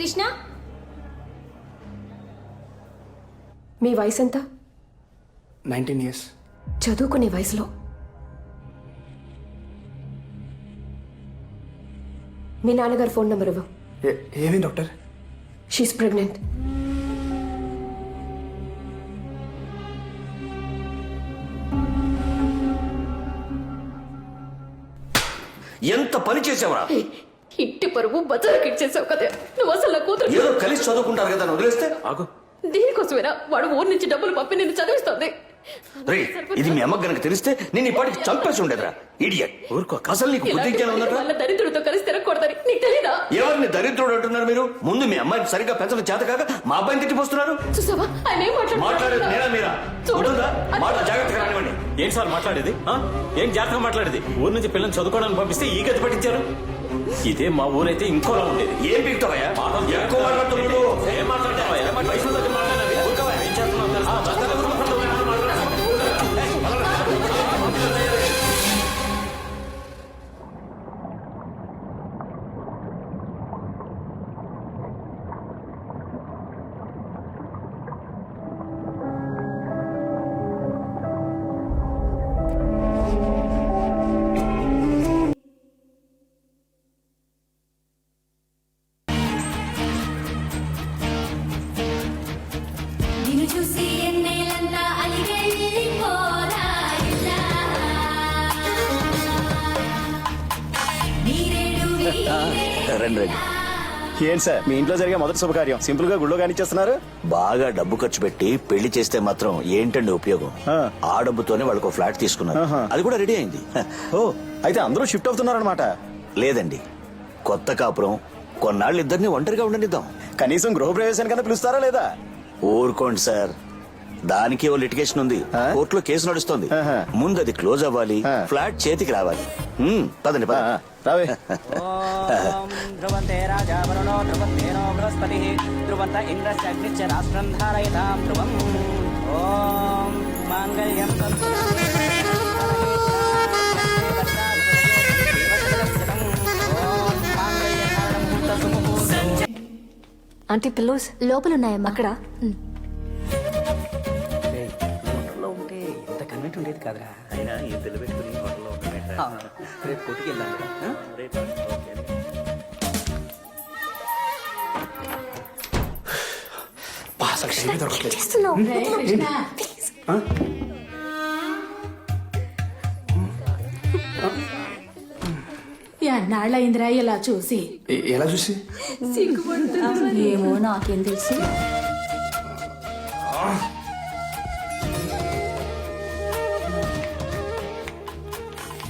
కృష్ణ మీ వయసు ఎంత? 19 years. చదువుకునే వయసులో మీ నాన్నగారు ఫోన్ నెంబర్ ఇవ్వు. ఏమేం డాక్టర్? She's pregnant. ఎంత పని చేసావురా? ఇంటి పరువు బజార్కి ఇచ్చేసావు కదా. నువ్వు అసలు నా కూతురు ఏదో కలిసి చదువుకుంటారు కదా, వదిలేస్తే ఆగు. దీనికోసమేనా వాడు ఊరి నుంచి డబ్బులు పంపి నిన్ను చదివిస్తుంది? రే, ఇది మీ అమ్మకి గనక తెలిస్తే నేను ఇప్పటికి చంపేసి ఉండేదిరా. ఇడియట్. ఊరుకో. అసలు నీకు బుద్ధి జ్ఞానం ఉందట? వాళ్ళ దరిద్రుడితో కలిసి తిరగకూడదని నీకు తెలీదా? ఎవరిని దరిద్రుడు అంటున్నారు మీరు? ముందు మీ అమ్మాయిని సరిగ్గా పెంచడం చేత కాక మా అబ్బాయిని తిట్టిపోస్తున్నారు. చూసావా ఆయన ఏం మాట్లాడేది నేనా మీరా? చూడుందా మాట జాగ్రత్తగా రానివ్వండి. ఏం సార్ మాట్లాడేది? ఏం జాగ్రత్తగా మాట్లాడేది? ఊరు నుంచి పిల్లల్ని చదువుకోవడానికి పంపిస్తే ఈ గతి పట్టించారు. ఇదే మా ఊరైతే ఇంకోలా ఉండేది. ఏం పీకుతావయ్యా? ఎక్కువ మాట్లాడుతున్నావు. ఏం మాట్లాడతావయ్యా? వయసు దగ్గర మాట్లాడాలి. ఊరుకోవయ్యా. ఏం చేస్తున్నావు తెలుసా? రండి. ఏంటి సార్ మీ ఇంట్లో జరిగే మొదటి శుభకార్యం సింపుల్ గా గుళ్ళో కానిచ్చేస్తున్నారు? బాగా డబ్బు ఖర్చు పెట్టి పెళ్లి చేస్తే మాత్రం ఏంటండి ఉపయోగం? ఆ డబ్బుతోనే వాళ్ళకు ఫ్లాట్ తీసుకున్నారు. అది కూడా రెడీ అయింది. ఓ అయితే అందరూ షిఫ్ట్ అవుతున్నారనమాట. లేదండి, కొత్త కాపురం కొన్నాళ్ళు ఇద్దరిని ఒంటరిగా ఉండనిద్దాం. కనీసం గృహప్రవేశానికన్నా పిలుస్తారా లేదా? ఊరుకోండి సార్, దానికి ఓ లిటిగేషన్ ఉంది. కోర్టులో కేసు నడుస్తోంది. ముందు అది క్లోజ్ అవ్వాలి, ఫ్లాట్ చేతికి రావాలి. పదండి రావే. ధ్రువంతే రాజా వరుణో ధ్రువంతేనో బృహస్పతి ధ్రువంత ఇంద్రస్యగ్నిశ్చ రాష్ట్రం ధారయతాం ధ్రువం. ఓం మాంగళ్యం ఆంటీ పిల్లోస్ లోపల ఉన్నాయమ్మా. అక్కడ ఉంటే ఇంత కన్వెంట్ ఉండేది కాదురా. అయినా ఈ తెలిపెట్టుకుని హోటల్లో రేపు కొట్టుకు వెళ్దాం కదా. ఎన్నాళ్ళయిందిరా ఇలా చూసి? ఎలా చూసి? ఏమో నాకేం తెలుసు.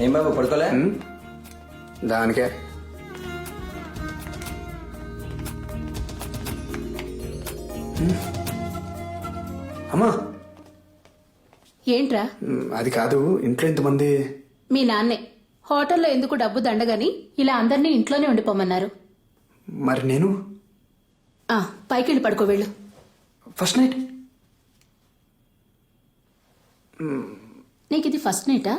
ఏం బాబు పడుకోలే? దానికే అమ్మా. ఏంట్రా? అది కాదు, ఇంట్లో ఇంతమంది. మీ నాన్నే హోటల్లో ఎందుకు డబ్బు దండగని ఇలా అందరినీ ఇంట్లోనే ఉండిపోమన్నారు. మరి నేను పైకెళ్ళి పడుకో వెళ్ళు. ఫస్ట్ నైట్ నీకు ఇది ఫస్ట్ నైటా?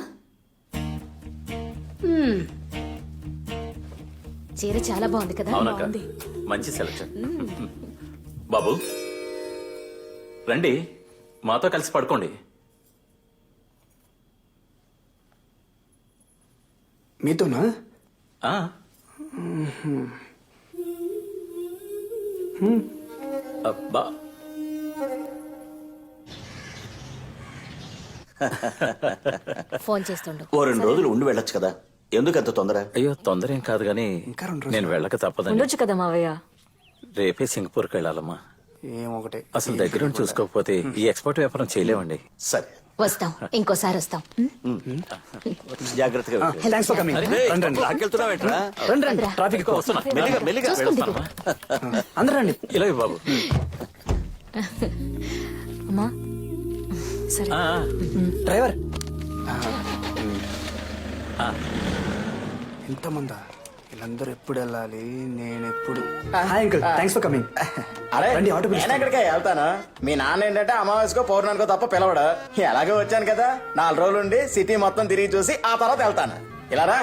చీర చాలా బాగుంది కదా. అవునక్క, మంచి సెలక్షన్. బాబు రండి, మాతో కలిసి పడుకోండి. మీతోనా? అబ్బా, ఫోన్ చేస్తుండు. ఓ 2 రోజులు ఉండి వెళ్ళొచ్చు కదా, ఎందుకు అంత తొందర? అయ్యో తొందర ఏం కాదు గానీ నేను వెళ్ళక తప్పదండి. ఉండొచ్చు కదా మావయ్య. రేపే సింగపూర్కి వెళ్ళాలమ్మా. ఏమొకటే. అసలు దగ్గర చూసుకోకపోతే ఈ ఎక్స్పోర్ట్ వ్యాపారం చేయలేమండి. సరే వస్తాం, ఇంకోసారి వస్తాం. జాగ్రత్తగా వెళ్ళు. Thanks for coming. రండి. లాక్కెళ్తున్నావేంట్రా? రండి ట్రాఫిక్ ఎక్కువ. వస్తున్నా. మెల్లిగా మెల్లిగా వెళ్తానమ్మా. అందరూ రండి. ఇలా ఇవ్వు బాబు. అమ్మా సరే. డ్రైవర్. ఇంతమందా? వీళ్ళందరూ ఎప్పుడు వెళ్ళాలి, నేను ఎప్పుడు? Hi uncle, thanks for coming. అరే రండి, ఆటో నేను ఎక్కడికే వెళ్తాను. మీ నాన్న ఏంటంటే అమావాస్యకో పౌర్ణానికో తప్ప పిలవడు. ఎలాగో వచ్చాను కదా, 4 రోజులు ఉండి సిటీ మొత్తం తిరిగి చూసి ఆ తర్వాత వెళ్తాను. ఇలారా?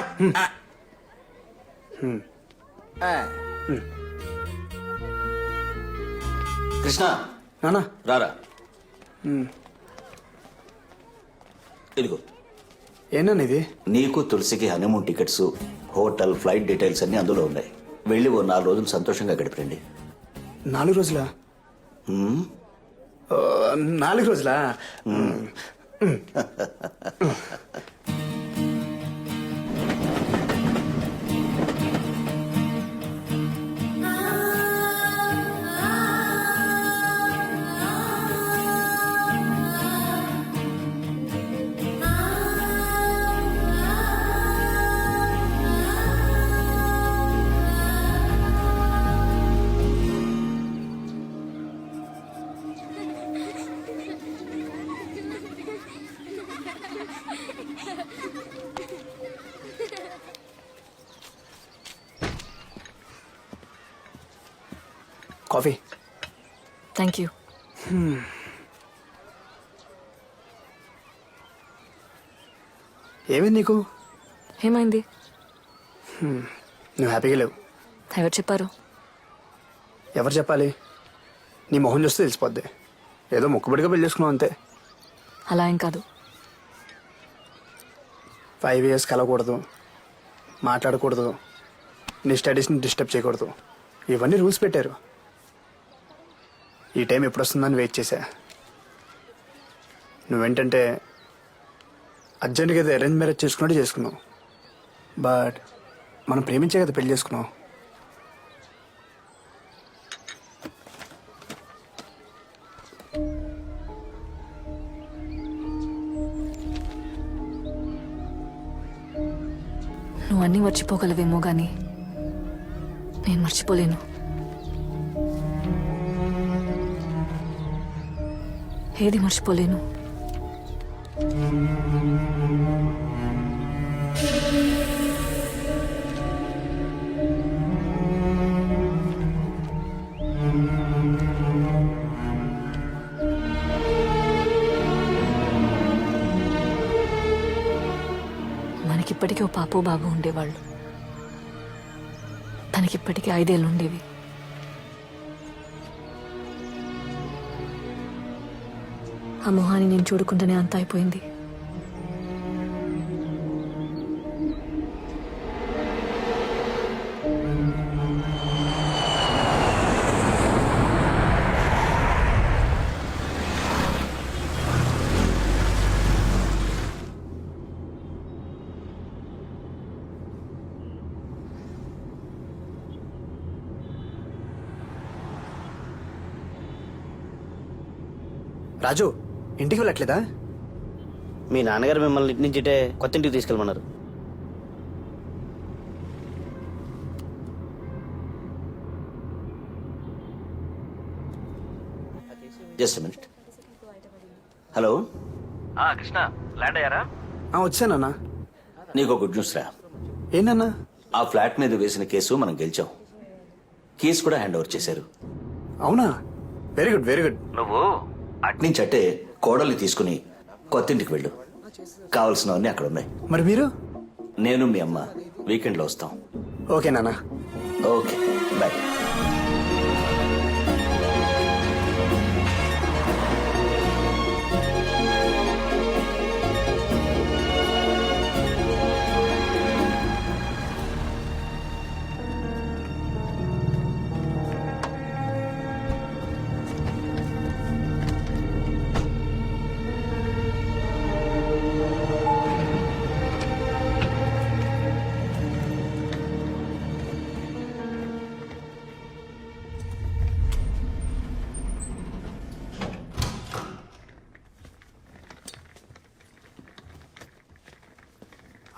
కృష్ణ నానా రారా ఇదిగో ఏనా ఇది? నీకు తులసికి honeymoon tickets, hotel, flight details అన్ని అందులో ఉన్నాయి. వెళ్ళి ఓ 4 రోజులు సంతోషంగా గడిపండి. 4 రోజులా? 4 రోజులా? కాఫీ. Thank you. ఏమైంది నీకు? ఏమైంది? నువ్వు హ్యాపీగా లేవు. ఎవరు చెప్పారు? ఎవరు చెప్పాలి? నీ మొహం చూస్తే తెలిసిపోద్ది. ఏదో మొక్కుబడిగా పెళ్లి చేసుకున్నావు అంతే. అలా ఏం కాదు. 5 years కలవకూడదు, మాట్లాడకూడదు, నీ స్టడీస్ని డిస్టర్బ్ చేయకూడదు, ఇవన్నీ రూల్స్ పెట్టారు. ఈ టైం ఎప్పుడు వస్తుందని వెయిట్ చేశా. నువ్వేంటంటే అర్జెంట్గా ఏదో అరేంజ్ మ్యారేజ్ చేసుకున్నట్టు చేసుకున్నావు. బట్ మనం ప్రేమించే కదా పెళ్లి చేసుకున్నావు. నువ్వు అన్నీ మర్చిపోగలవేమో కానీ నేను మర్చిపోలేను. ఏది మర్చిపోలేను. మనకిప్పటికీ ఓ పాపో బాబు ఉండేవాళ్ళు. తనకిప్పటికీ 5 ఏళ్ళు ఉండేవి. ఆ మొహాన్ని నేను చూడకుండానే అంత అయిపోయింది. రాజు, ఇంటికి వెళ్ళట్లేదా? మీ నాన్నగారు మిమ్మల్ని ఇంటి నుంచి కొత్త ఇంటికి తీసుకెళ్ళమన్నారు. Just minute. Hello Krishna, land అయ్యారా? వచ్చానన్నా. నీకు గుడ్ న్యూస్ రా. ఏంటన్నా? ఆ ఫ్లాట్ మీద వేసిన కేసు మనం గెలిచాం. కేసు కూడా హ్యాండ్ ఓవర్ చేశారు. అవునా? Very good, very good. నువ్వు అట్నుంచి అట్టే కోడల్ని తీసుకుని కొత్త ఇంటికి వెళ్ళు. కావలసినవన్నీ అక్కడ ఉన్నాయి. మరి మీరు? నేను మీ అమ్మ వీకెండ్లో వస్తాం. ఓకే నాన్న. Okay, bye.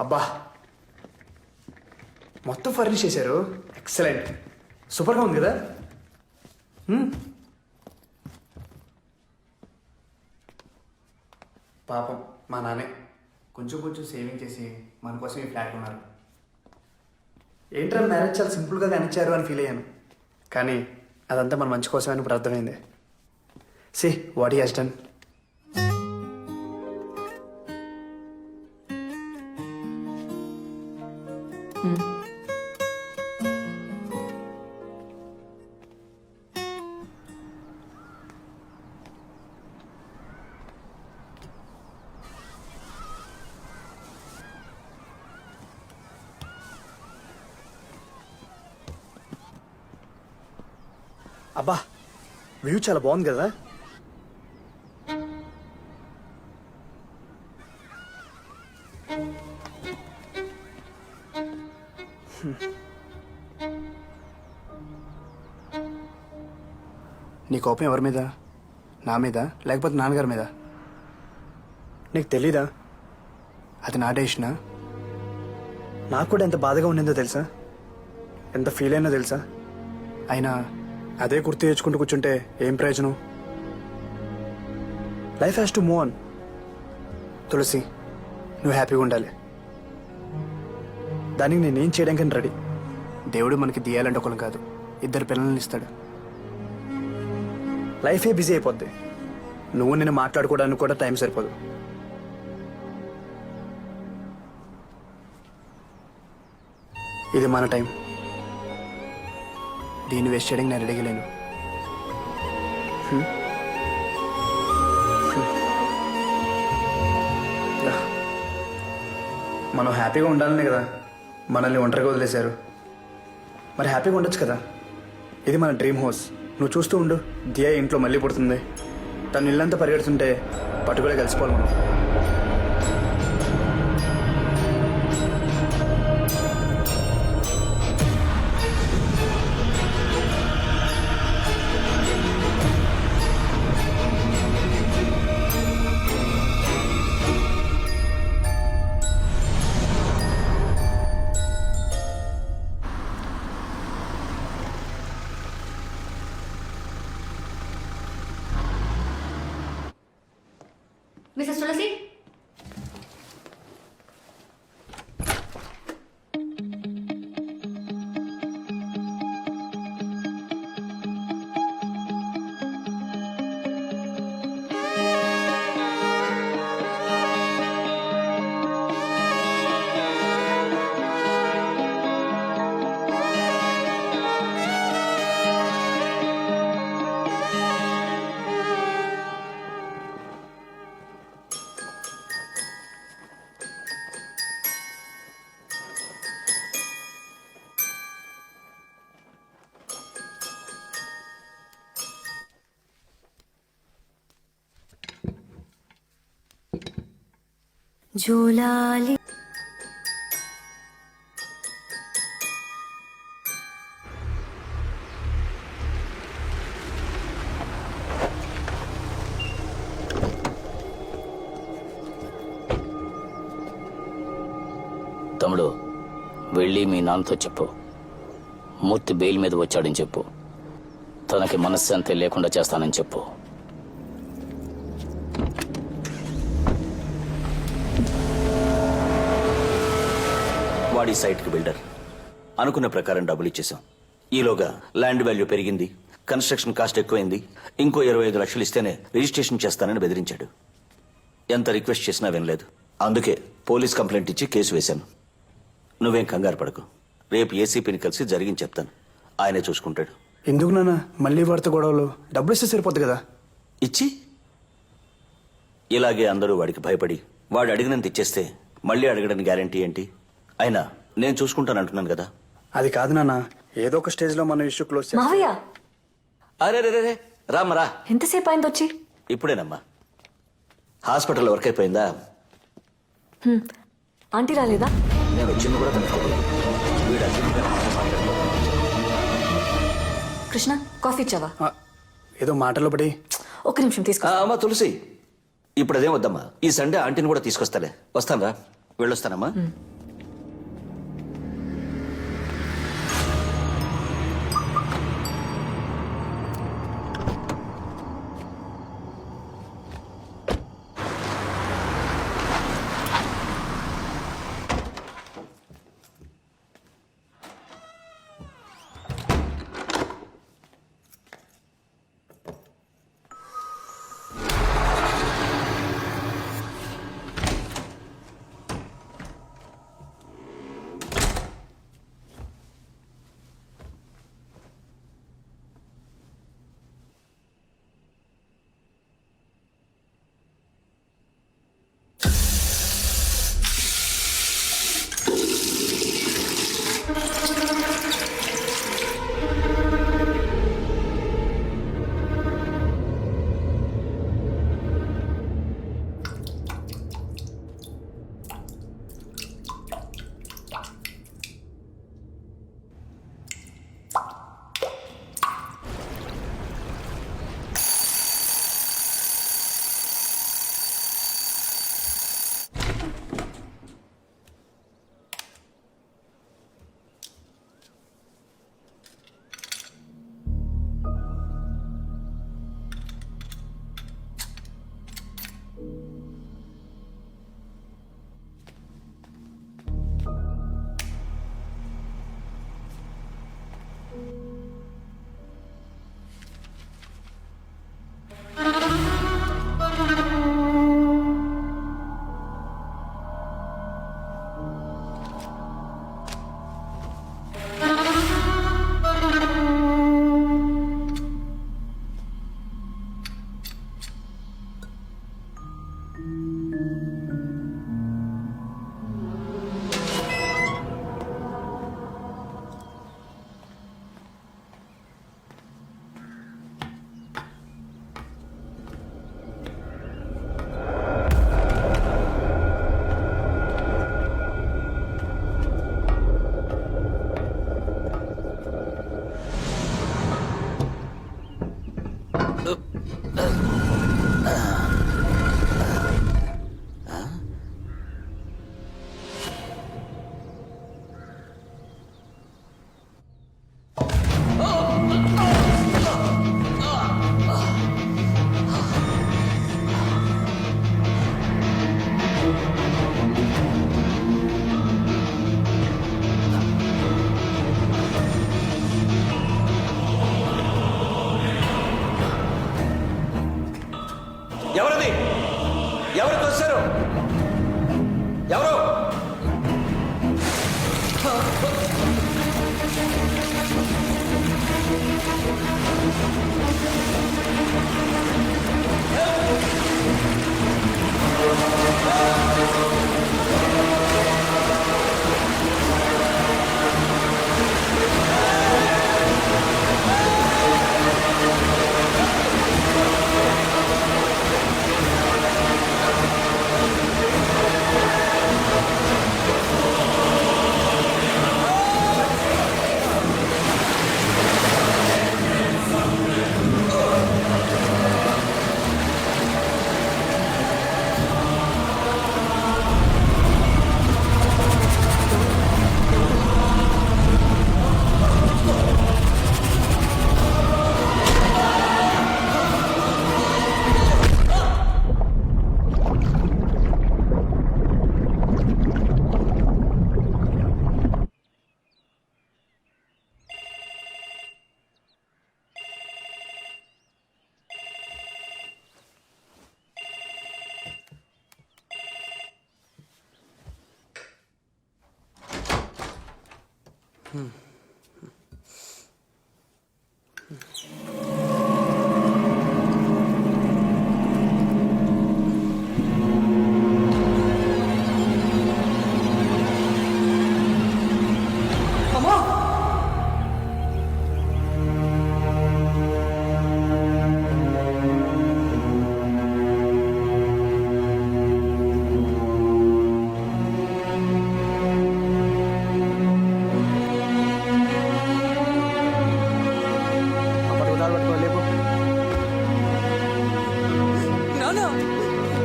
అబ్బా, మొత్తం ఫర్నిష్ చేశారు. ఎక్సలెంట్, సూపర్గా ఉంది కదా. పాపం మా నాన్నే కొంచెం కొంచెం సేవింగ్ చేసి మన కోసం ఈ ఫ్లాట్ ఉన్నారు. ఏంట్రా మ్యారేజ్ చాలా సింపుల్గా కానిచ్చారు అని ఫీల్ అయ్యాను. కానీ అదంతా మన మంచి కోసమని ఇప్పుడు అర్థమైంది. See what he has done. అబ్బా వ్యూ చాలా బాగుంది కదా. నీ కోపం ఎవరి మీద? నా మీద లేకపోతే నాన్నగారి మీద? నీకు తెలీదా అది నా డెసిషనా? నాకు కూడా ఎంత బాధగా ఉండిందో తెలుసా, ఎంత ఫీల్ అయినా తెలుసా. అయినా అదే గుర్తు తెచ్చుకుంటూ కూర్చుంటే ఏం ప్రయోజనం? Life has to move on. Tulasi, నువ్వు హ్యాపీగా ఉండాలి. దానికి నేనేం చేయడానికి రెడీ. దేవుడు మనకి తీయాలంటే ఒకరు కాదు, 2 పిల్లల్ని ఇస్తాడు. లైఫే బిజీ అయిపోద్ది. నువ్వు నేను మాట్లాడుకోవడానికి కూడా టైం సరిపోదు. ఇది మన టైం. దీన్ని వేస్ట్ చేయడానికి నేను రెడీగా లేను. మనం హ్యాపీగా ఉండాలనే కదా మనల్ని ఒంటరిగా వదిలేశారు. మరి హ్యాపీగా ఉండొచ్చు కదా. ఇది మన డ్రీమ్ హౌస్. నువ్వు చూస్తూ ఉండు, దియా ఇంట్లో మళ్ళీ పుడుతుంది. తను ఇల్లంతా పరిగెడుతుంటే పట్టుకునే కలిసిపోవాలి మనం. మిసెస్ తులసి, జూలాలి తమ్ముడు, వెళ్ళి మీ నాన్నతో చెప్పు, మూర్తి బెయిల్ మీద వచ్చాడని చెప్పు. తనకి మనశ్శాంతి లేకుండా చేస్తానని చెప్పు. వాడి సైట్కి బిల్డర్. అనుకున్న ప్రకారం డబ్బులు ఇచ్చేసాం. ఈలోగా ల్యాండ్ వాల్యూ పెరిగింది, కన్స్ట్రక్షన్ కాస్ట్ ఎక్కువైంది. ఇంకో 25 లక్షలు ఇస్తేనే రిజిస్ట్రేషన్ చేస్తానని బెదిరించాడు. ఎంత రిక్వెస్ట్ చేసినా వినలేదు. అందుకే పోలీస్ కంప్లైంట్ ఇచ్చి కేసు వేశాను. నువ్వేం కంగారు పడకు. రేపు ఏసీపీని కలిసి జరిగింది చెప్తాను. ఆయనే చూసుకుంటాడు. ఎందుకు నాన్న మళ్ళీ వాడితో గొడవలు? డబ్బులు ఇస్తే సరిపోద్ది కదా. ఇచ్చి ఇలాగే అందరూ వాడికి భయపడి వాడు అడిగినంత ఇచ్చేస్తే మళ్ళీ అడగడానికి గ్యారంటీ ఏంటి? అయినా నేను చూసుకుంటాను అంటున్నాను కదా. అది కాదు నాన్న, ఏదో ఒక స్టేజ్ లో మన ఇష్యూ క్లోజ్ చేస్తాం. మావయ్య, అరే రే రే రామ్మరా. ఎంతసేపు అయింది వచ్చి? ఇప్పుడేనమ్మా. హాస్పిటల్ వర్క్ అయిపోయిందా? ఆంటీ రాలేదా? నేను వచ్చింది కూడా కనుక్కోలేదు. వీడు అర్జెంట్గా మాట్లాడుతున్నాడు. కృష్ణ, కాఫీ ఇచ్చావా? ఏదో మాటలో పడి. ఒక్క నిమిషం తీసుకో. అమ్మా తులసి, ఇప్పుడు అదేం వద్దమ్మా. ఈ సండే ఆంటీని కూడా తీసుకొస్తాలే. వస్తానరా, వెళ్ళొస్తానమ్మా.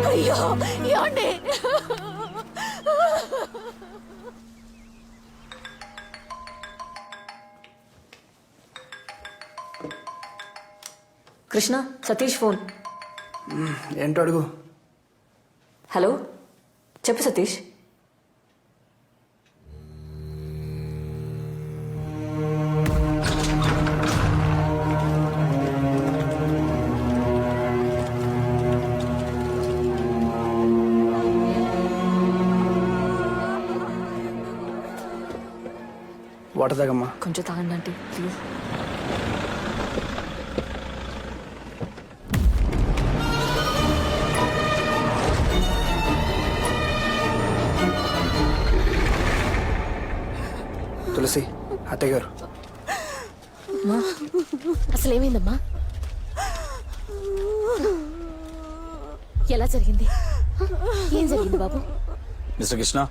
అయ్యో ఏమండి కృష్ణ సతీష్ ఫోన్. ఏంటో అడుగు. హలో చెప్పు సతీష్. వాటర్ తాగమ్మా. కొంచెం తాగండి ఆంటీ ప్లీజ్. తులసి అత్తయ్య గారు. అసలు ఏమైందమ్మా? ఎలా జరిగింది? ఏం జరిగింది బాబు? మిస్టర్ కృష్ణ,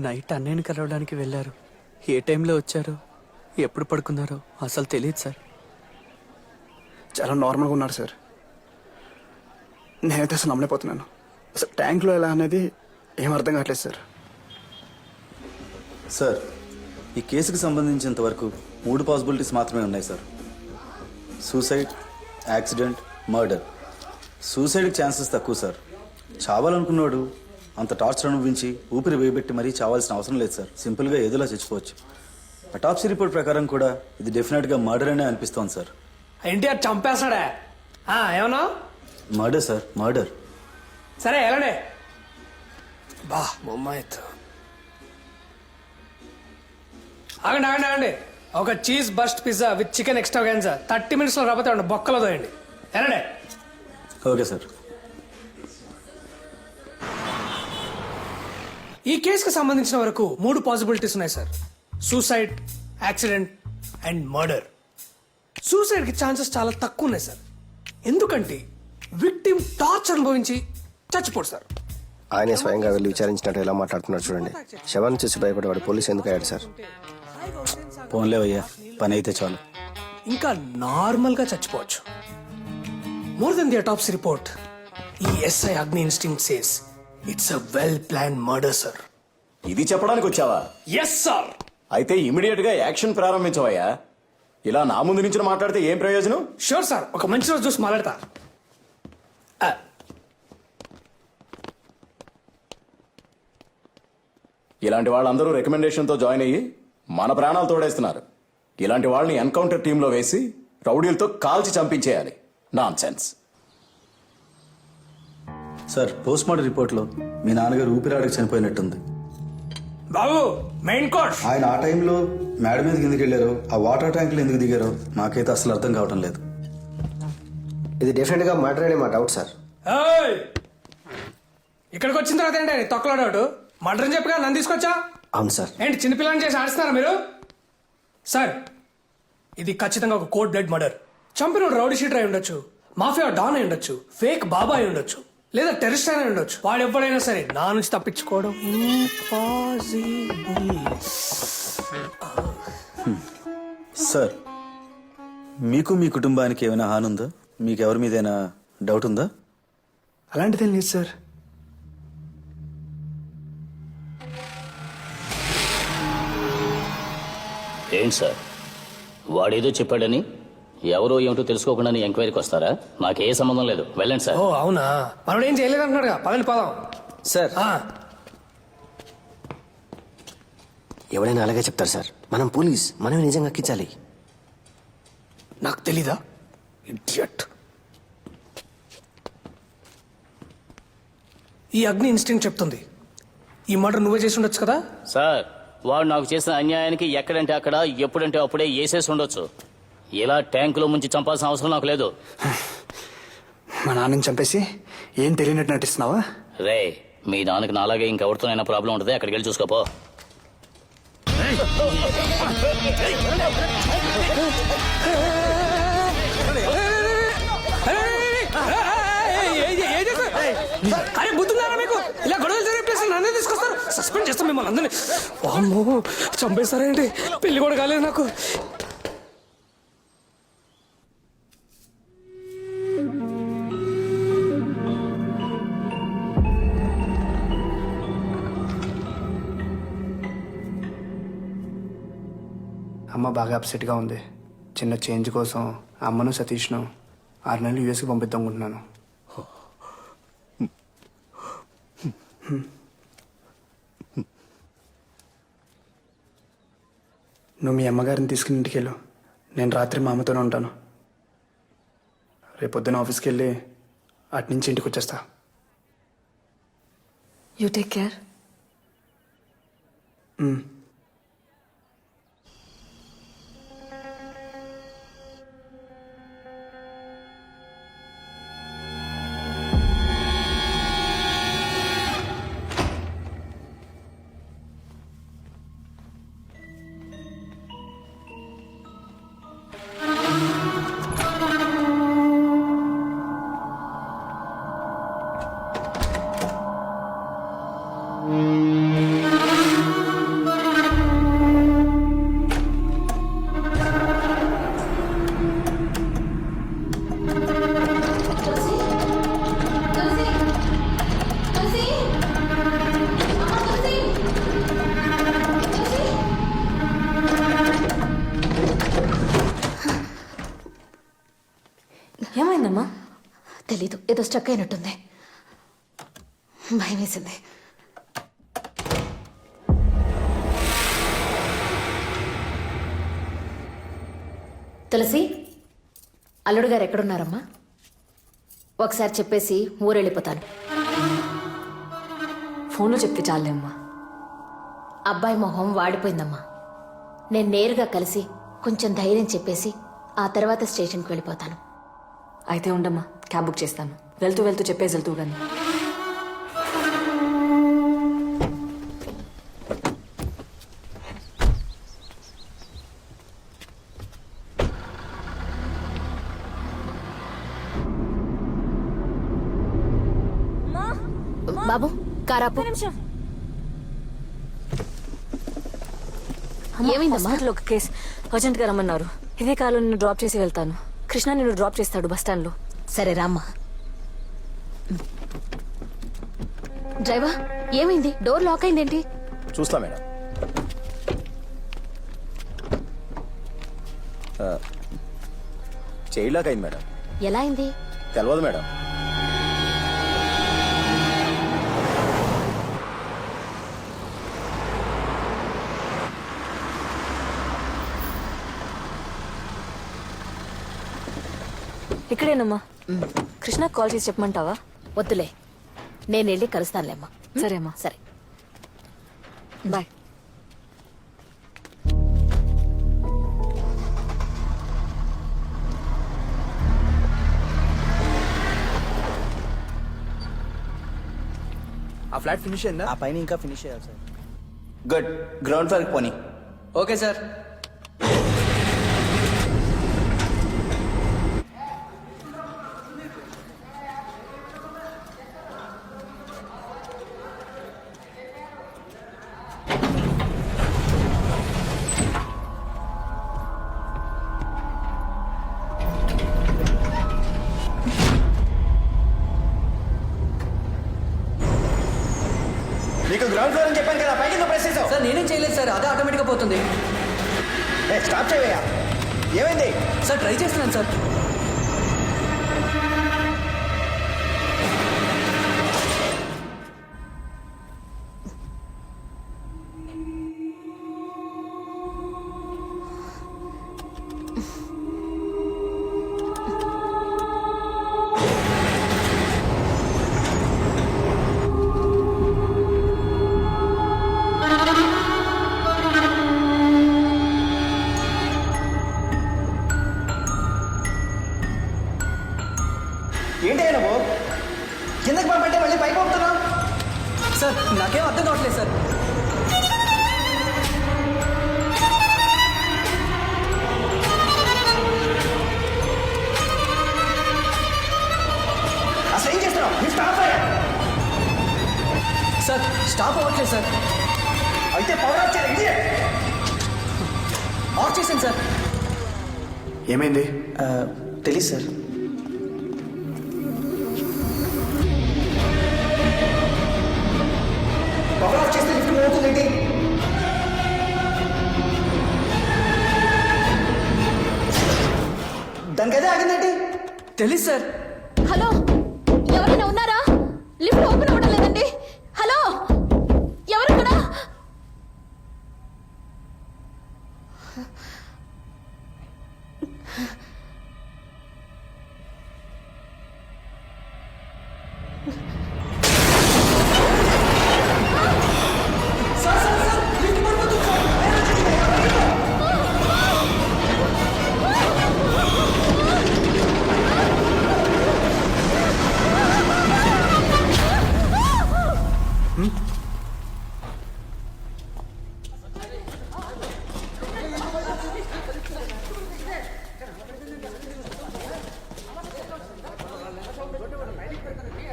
నైట్ అన్నయ్యని కలవడానికి వెళ్ళారు. ఏ టైంలో వచ్చారో ఎప్పుడు పడుకున్నారో అసలు తెలియదు సార్. చాలా నార్మల్గా ఉన్నారు సార్. నేనైతే అసలు నమ్మలేకపోతున్నాను. అసలు ట్యాంక్లో ఎలా అనేది ఏం అర్థం కావట్లేదు సార్. సార్, ఈ కేసుకు సంబంధించినంత వరకు 3 పాసిబిలిటీస్ మాత్రమే ఉన్నాయి సార్. Suicide, accident, murder. సూసైడ్కి ఛాన్సెస్ తక్కువ సార్. చావాలనుకున్నాడు అంత టార్చర్ అనుభవించి ఊపిరి వేయబెట్టి మరీ చావాల్సిన అవసరం లేదు సార్. సింపుల్గా ఏదోలా చచ్చిపోవచ్చు. అటాప్సీ రిపోర్ట్ ప్రకారం కూడా ఇది డెఫినెట్గా మర్డర్ అనే అనిపిస్తోంది సార్. ఎన్టీఆర్ చంపేస్తాడా? ఏమన్నా? Murder sir, murder. సరే ఎలానే బా బొమ్మాయితో ఆగండి ఆగండి ఆగండి. ఒక cheese burst pizza with chicken extravaganza 30 minutesలో రాబోతే బొక్కలో దోయండి. ఎలానే? Okay sir. ఈ కేసుకు సంబంధించిన వరకు 3 పాసిబిలిటీస్ ఉన్నాయి sir. Suicide, accident and murder. సూసైడ్కి ఛాన్సెస్ చాలా తక్కువ ఉన్నాయి సార్. ఎందుకంటే విక్టిమ్ టార్చర్ అనుభవించి చచ్చిపోడు సార్. ఆయనే స్వయంగా వెళ్ళి విచారించినట్టు ఎలా మాట్లాడుతున్నారు చూడండి. శవాన్ని చూసి భయపడేవాడు పోలీసు ఎందుకు అయ్యాడు సార్? పోన్లేవయ్యా, పని అయితే చాలు. ఇంకా నార్మల్ గా చచ్చిపోవచ్చు. More then the autopsy report, ఈ SI Agni instinct says it's a well plan murder sir. ఇది చెప్పడానికి వచ్చావా? Yes sir. అయితే ఇమీడియట్ గా యాక్షన్ ప్రారంభించవయ్యా. ఇలా నా ముందు నుంచి మాట్లాడితే ఏం ప్రయోజనం? షూర్ సార్, ఒక మంచి రోజు చూసి మాట్లాడతా. ఇలాంటి వాళ్ళందరూ రికమెండేషన్తో జాయిన్ అయ్యి మన ప్రాణాలు తోడేస్తున్నారు. ఇలాంటి వాళ్ళని ఎన్కౌంటర్ టీంలో వేసి రౌడీలతో కాల్చి చంపించేయాలి. Nonsense. Sir, post mortem రిపోర్ట్లో మీ నాన్నగారు ఊపిరాడకి చనిపోయినట్టుంది. బాబు మెయిన్ కోర్స్. ఆయన ఆ టైంలో మేడ మీదకి ఎందుకు వెళ్ళారు, ఆ వాటర్ ట్యాంకులు ఎందుకు దిగారు నాకైతే అసలు అర్థం కావటం లేదు. ఇది డెఫినెట్గా మర్డర్ అనే మా డౌట్ సార్. ఏయ్! ఇక్కడికి వచ్చిన తర్వాత ఏంటి తొక్కలో డౌట్? మర్డర్ అని చెప్పగా నన్ను తీసుకొచ్చా? అవును సార్. ఏంటి చిన్నపిల్లని చేసి ఆడిస్తున్నారా మీరు? సార్ ఇది ఖచ్చితంగా ఒక కోడ్ బ్లడ్ మర్డర్. చంపిన రౌడీ షీటర్ అయి ఉండొచ్చు, మాఫియా డాన్ అయి ఉండొచ్చు, ఫేక్ బాబా అయి ఉండొచ్చు, లేదా టెర్రరిస్ట్ అయినా ఉండొచ్చు. వాడు ఎవడైనా సరే నా నుంచి తప్పించుకోవడం ఇంపాసిబుల్. సార్ మీకు మీ కుటుంబానికి ఏమైనా హాని ఉందా, మీకు ఎవరి మీదైనా డౌట్ ఉందా? అలాంటిదేం లేదు సార్. ఏంటి సార్ వాడేదో చెప్పాడని ఎవరో ఏమిటో తెలుసుకోకుండా ఎంక్వైరీకి వస్తారా? నాకే సంబంధం లేదు, వెళ్ళండి సార్. ఓ అవునా, మనోడు ఏం చేయలేదు అంటున్నాడుగా, పదండి పదం. సార్ ఎవడైనా అలాగే చెప్తారు సార్. మనం పోలీస్, మనమే నిజంగా ఎక్కించాలి. నాకు తెలీదా ఇడియట్. ఈ అగ్ని ఇన్స్టింక్ట్ చెప్తుంది ఈ మర్డర్ నువ్వే చేసి ఉండొచ్చు కదా. సార్ వాడు నాకు చేసిన అన్యాయానికి ఎక్కడంటే అక్కడ ఎప్పుడంటే అప్పుడే వేసేసి ఉండొచ్చు. ఇలా ట్యాంకులో ముంచి చంపాల్సిన అవసరం నాకు లేదు. మా నాన్నని చంపేసి ఏం తెలియనట్టు నటిస్తున్నావా? రే మీ నాన్నకి నాలాగే ఇంకెవరితోనైనా ప్రాబ్లం ఉంటుంది, అక్కడికి వెళ్ళి చూసుకోపో. అరే బుద్ధున్నారా మీకు? ఇలా గొడవలు జరిగే ప్లేస్ నన్నే తీసుకొస్తారు, సస్పెండ్ చేస్తాం మిమ్మల్ని అందరినీ. అమ్మో చంపేస్తారేంటి? పెళ్లి కూడా కాలేదు నాకు. అమ్మ బాగా అప్సెట్గా ఉంది. చిన్న చేంజ్ కోసం అమ్మను సతీష్ను 6 నెలలు యూఎస్కి పంపిద్దామనుకుంటున్నాను. నువ్వు మీ అమ్మగారిని తీసుకుని ఇంటికి వెళ్ళు, నేను రాత్రి మా అమ్మతోనే ఉంటాను. రేపొద్దున ఆఫీస్కి వెళ్ళి అట్నుంచి ఇంటికి వచ్చేస్తా. You take care. ఏమైందమ్మా? తెలీదు, ఏదో స్ట్రక్ అయినట్టుంది, భయం వేసింది. తులసి, అల్లుడు గారు ఎక్కడున్నారమ్మా? ఒకసారి చెప్పేసి ఊరెళ్ళిపోతాను. ఫోన్లో చెప్తే చాలే అమ్మా. అబ్బాయి మొహం వాడిపోయిందమ్మా. నేను నేరుగా కలిసి కొంచెం ధైర్యం చెప్పేసి ఆ తర్వాత స్టేషన్కి వెళ్ళిపోతాను. అయితే ఉండమ్మా, క్యాబ్ బుక్ చేస్తాను. వెళ్తూ వెళ్తూ చెప్పేసి వెళ్తూ కానీ. బాబు కారాపు. ఏమైందమ్మా? హాస్పిటల్ ఒక కేసు అర్జెంట్గా రమ్మన్నారు. ఇదే కాలంలో నిన్ను డ్రాప్ చేసి వెళ్తాను. కృష్ణ నిన్ను డ్రాప్ చేస్తాడు బస్ స్టాండ్లో. సరే రామ్మా. డ్రైవర్ ఏమైంది? డోర్ లాక్ అయిందేంటి? చూస్తా మేడం. చైల్డ్ లాక్ అయింది మేడం. ఎలా అయింది? తెలియదు మేడం. ఇక్కడేనమ్మా. కృష్ణ కాల్ చేసి చెప్పమంటావా? వద్దులే, నేను వెళ్ళి కలుస్తానులేమ్మా. సరే అమ్మా. సరే బాయ్. ఆ ఫ్లాట్ ఫినిష్ అయిందా? ఆ పైన ఇంకా ఫినిష్ చేయాలి సార్. గుడ్, గ్రౌండ్ ఫ్లోర్కి పోనీ. Okay sir. నీకు గ్రౌండ్ ఫ్లోర్ అని చెప్పాను కదా, పైకి ప్రెస్ చేసావు. సార్ నేనేం చేయలేదు సార్, అదే ఆటోమేటిక్గా పోతుంది. స్టాప్ చేయవయ్యా. ఏమైంది సార్ ట్రై చేస్తున్నాను సార్. ఏంటి నువ్వు కిందకి పంపంటే మళ్ళీ పైకి పంపుతున్నావు? సార్ నాకేం అర్థం కావట్లేదు సార్. అసలు ఏం చేస్తున్నావు? నీ స్టాప్ అయ్యా. సార్ స్టాప్ అవ్వట్లేదు సార్. అయితే పవర్ ఆఫ్ చేయాలి. ఇడియట్. ఆఫ్ చేశాను సార్. ఏమైంది? తెలీదు సార్. పవర్ ఆఫ్ చేస్తే లిఫ్ట్ పోతుందేంటి? దానికి అదే ఆగిందేంటి? తెలీదు సార్. హలో, ఎవరైనా ఉన్నారా? లిఫ్ట్ ఓపెన్ అవ్వడం లేదండి. హలో, ఎవరు ఇక్కడ?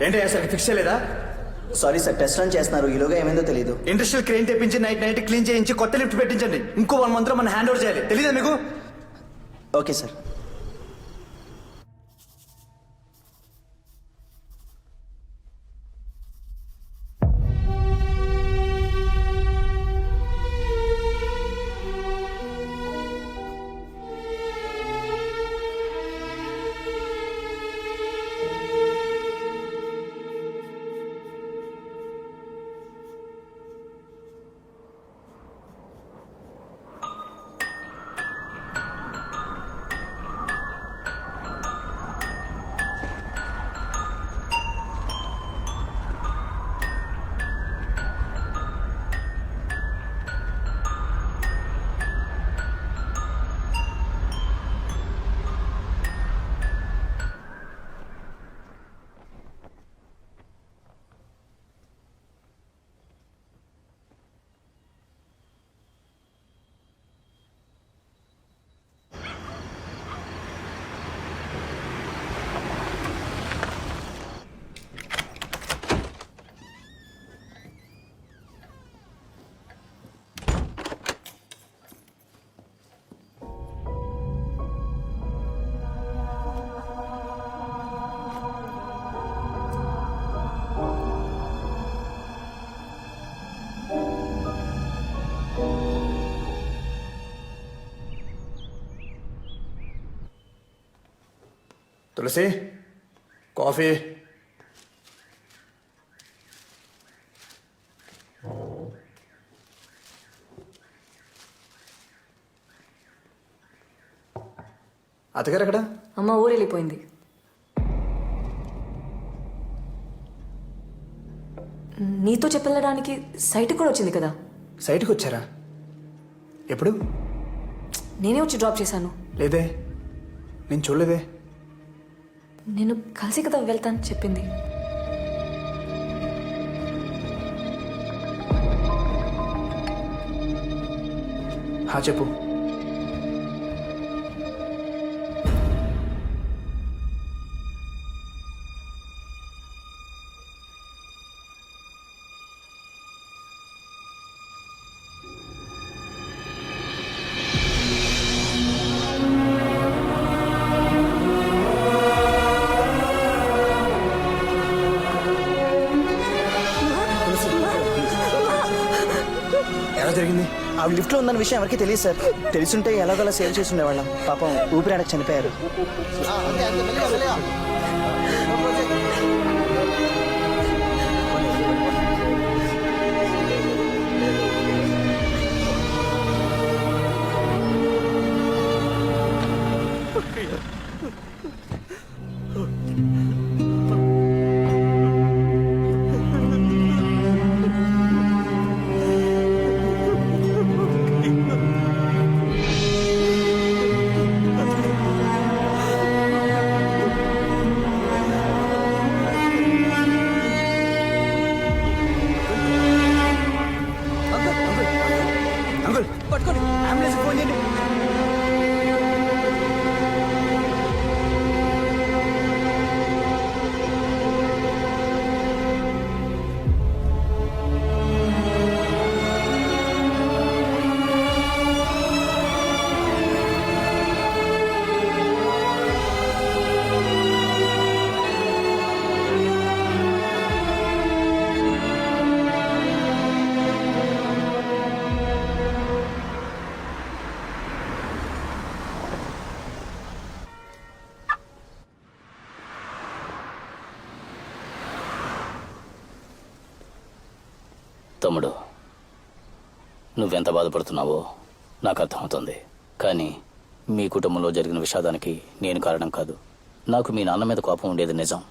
ఏంటి సార్ ఫిక్స్ చేయలేదా? సారీ సార్, టెస్ట్ రన్ చేస్తున్నారు. ఈలోగా ఏమైందో తెలియదు. ఇండస్ట్రియల్ క్రెయిన్ తెప్పించి నైట్ క్లీన్ చేయించి కొత్త లిఫ్ట్ పెట్టించండి. ఇంకో 1 month లో మనం హ్యాండ్ ఓవర్ చేయాలి. తెలీదా మీకు? Okay sir. తులసి కాఫీ. అత్తగారు ఎక్కడ? అమ్మ ఊరు వెళ్ళిపోయింది. నీతో చెప్పెళ్ళడానికి సైట్ కూడా వచ్చింది కదా. సైట్కి వచ్చారా? ఎప్పుడు? నేనే వచ్చి డ్రాప్ చేశాను. లేదే, నేను చూడలేదే. నేను కలిసి కదా వెళ్తాను చెప్పింది. చెప్పు. ఎలా జరిగింది? ఆవిడ లిఫ్ట్ లో ఉందన్న విషయం ఎవరికి తెలియదు సార్. తెలుసుంటే ఎలాగోలా సేవ్ చేసి ఉండేవాళ్ళం. పాపం ఊపిరాడక చనిపోయారు. అంకుల్ పట్టుకోండి, అంబులెన్స్ ఫోన్ చేయండి. తమ్ముడు, నువ్వెంత బాధపడుతున్నావో నాకు అర్థమవుతుంది. కానీ మీ కుటుంబంలో జరిగిన విషాదానికి నేను కారణం కాదు. నాకు మీ నాన్న మీద కోపం ఉండేది నిజం.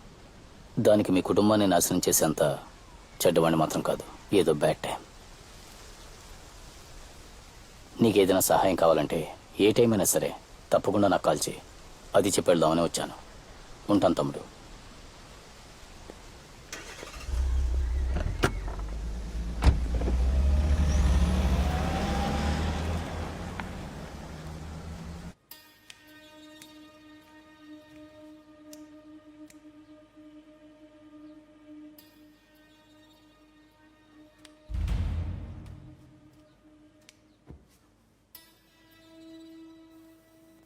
దానికి మీ కుటుంబాన్ని నాశనం చేసేంత చెడ్డవాణ్ణి మాత్రం కాదు. ఏదో బ్యాడ్ టైం. నీకేదైనా సహాయం కావాలంటే ఏ టైం అయినా సరే తప్పకుండా నాకు కాల్ చేయి. అది చెప్పి వెళ్దామని వచ్చాను. ఉంటాను తమ్ముడు.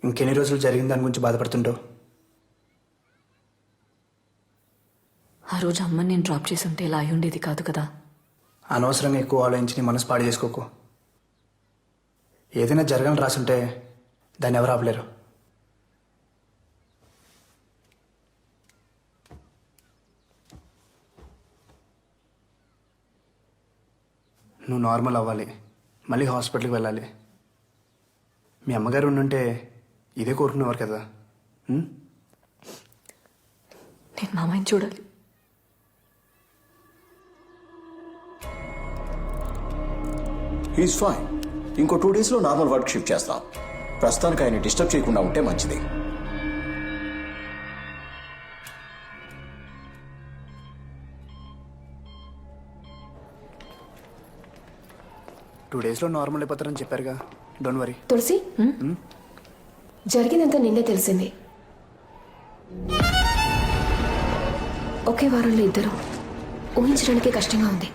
ఇంకెన్ని రోజులు జరిగిన దాని గురించి బాధపడుతుంటావు? ఆ రోజు అమ్మని నేను డ్రాప్ చేసి ఉంటే ఇలా అయి ఉండేది కాదు కదా. అనవసరంగా ఎక్కువ ఆలోచించి నీ మనసు పాడు చేసుకోకు. ఏదైనా జరగాలని రాసుంటే దాన్ని ఎవరు ఆపలేరు. నువ్వు నార్మల్ అవ్వాలి, మళ్ళీ హాస్పిటల్కి వెళ్ళాలి. మీ అమ్మగారు ఉండుంటే ఇదే కోరుకునేవారు కదా. నేను మామయ్యని చూడాలి. He's fine. ఇంకో 2 days లో నార్మల్ వర్క్ షిఫ్ట్ చేస్తాం. ప్రస్తుతానికి ఆయన డిస్టర్బ్ చేయకుండా ఉంటే మంచిది. టూ డేస్లో నార్మల్ అయిపోతారని చెప్పారుగా. Don't worry. తులసి, జరిగిందంతా నిన్నే తెలిసింది. ఒకే వారంలో ఇద్దరు ఊహించడానికి కష్టంగా ఉంది.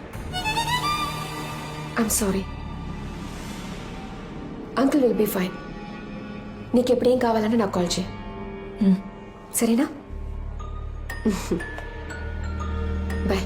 I'm sorry. Uncle will be fine. నీకెప్పుడేం కావాలంటే నాకు కాల్ చేయి. సరేనా? బాయ్.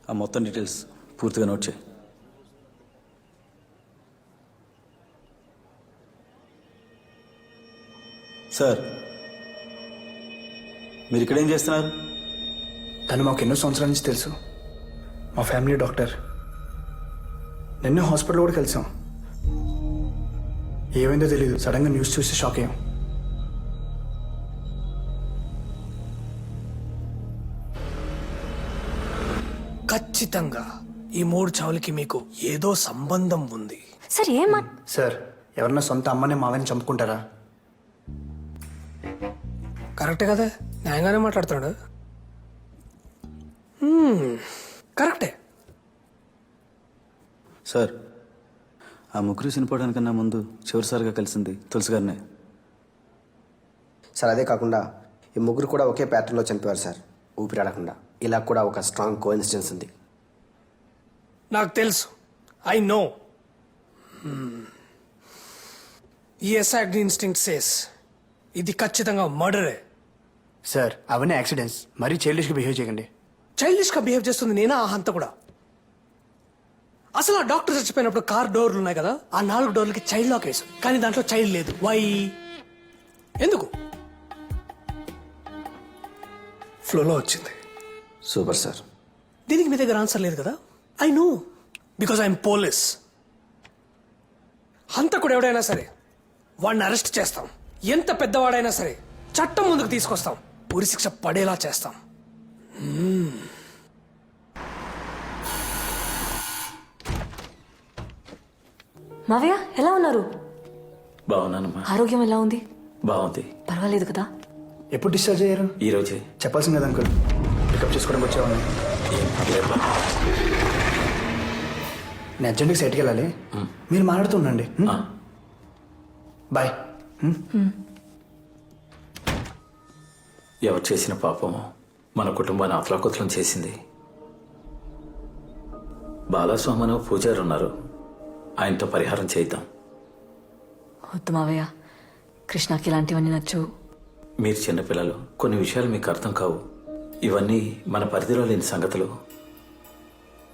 ఆ మొత్తం డీటెయిల్స్ పూర్తిగా నోట్ చేయి. సార్, మీరు ఇక్కడేం చేస్తున్నారు? తను మాకు ఎన్నో సంవత్సరాల నుంచి తెలుసు. మా ఫ్యామిలీ డాక్టర్. నిన్నే హాస్పిటల్ కూడా కలిసాం. ఏమైందో తెలియదు, సడన్గా న్యూస్ చూసి షాక్ అయ్యాం. ఖచ్చితంగా ఈ 3 చావులకి మీకు ఏదో సంబంధం ఉంది. సార్ సార్, ఎవరన్నా సొంత అమ్మని మావని చంపుకుంటారా? కరెక్టే కదా, న్యాయంగానే మాట్లాడుతున్నాడు. కరెక్టే. సార్, ఆ ముగ్గురు చనిపోవడానికన్నా ముందు చివరిసారిగా కలిసింది తులసి గారినే. సార్ అదే కాకుండా ఈ ముగ్గురు కూడా ఒకే ప్యాటర్న్లో చనిపోయారు సార్, ఊపిరాడకుండా. ఇలా కూడా ఒక స్ట్రాంగ్ కోఇన్సిడెన్స్ ఉంది. నాకు తెలుసు, ఐ నో. ఈ ఎస్ఐడి ఇన్స్టింక్ట్ సేస్ ఇది ఖచ్చితంగా మర్డరే. సార్, అవన్నీ యాక్సిడెంట్స్. మరీ చైల్డిష్గా బిహేవ్ చేయకండి. చైల్డిష్గా బిహేవ్ చేస్తుంది నేనా? ఆ హంత కూడా. అసలు ఆ డాక్టర్ చచ్చిపోయినప్పుడు కార్ డోర్లు ఉన్నాయి కదా, ఆ 4 డోర్లకి చైల్డ్ లాక్ వేసు, కానీ దాంట్లో చైల్డ్ లేదు. వై? ఎందుకు? ఫ్లోలో వచ్చింది. Super sir. దీనికి మీ దగ్గర ఆన్సర్ లేదు కదా? I know, because I'm police. హంతకుడు ఎవడైనా సరే వాడిని అరెస్ట్ చేస్తాం. ఎంత పెద్దవాడైనా సరే చట్టం ముందుకు తీసుకొస్తాం. ఉరి శిక్ష పడేలా చేస్తాం. మావయ్య ఎలా ఉన్నారు? బాగున్నానమ్మా. ఆరోగ్యం ఎలా ఉంది? బాగుంది. పర్వాలేదు కదా? ఎప్పుడు డిశ్చార్జ్ అయ్యారు? ఈ రోజే. చెప్పాల్సింది కదా అంకుల్, పికప్ చేసుకోవడానికి వచ్చేవాడిని. ఏం పర్లేదు. నేను అర్జెంట్గా సైట్కి వెళ్ళాలి. మీరు మాట్లాడుతూ ఉండండి. బాయ్. ఎవరు చేసిన పాపమో మన కుటుంబాన్ని అతలాకుతలం చేసింది. బాలస్వామి అనే పూజారి ఉన్నారు, ఆయనతో పరిహారం చేద్దాం. వద్దు మావయ్య, కృష్ణకి ఇలాంటివన్నీ నచ్చవు. మీరు చిన్నపిల్లలు, కొన్ని విషయాలు మీకు అర్థం కావు. ఇవన్నీ మన పరిధిలో లేని సంగతులు.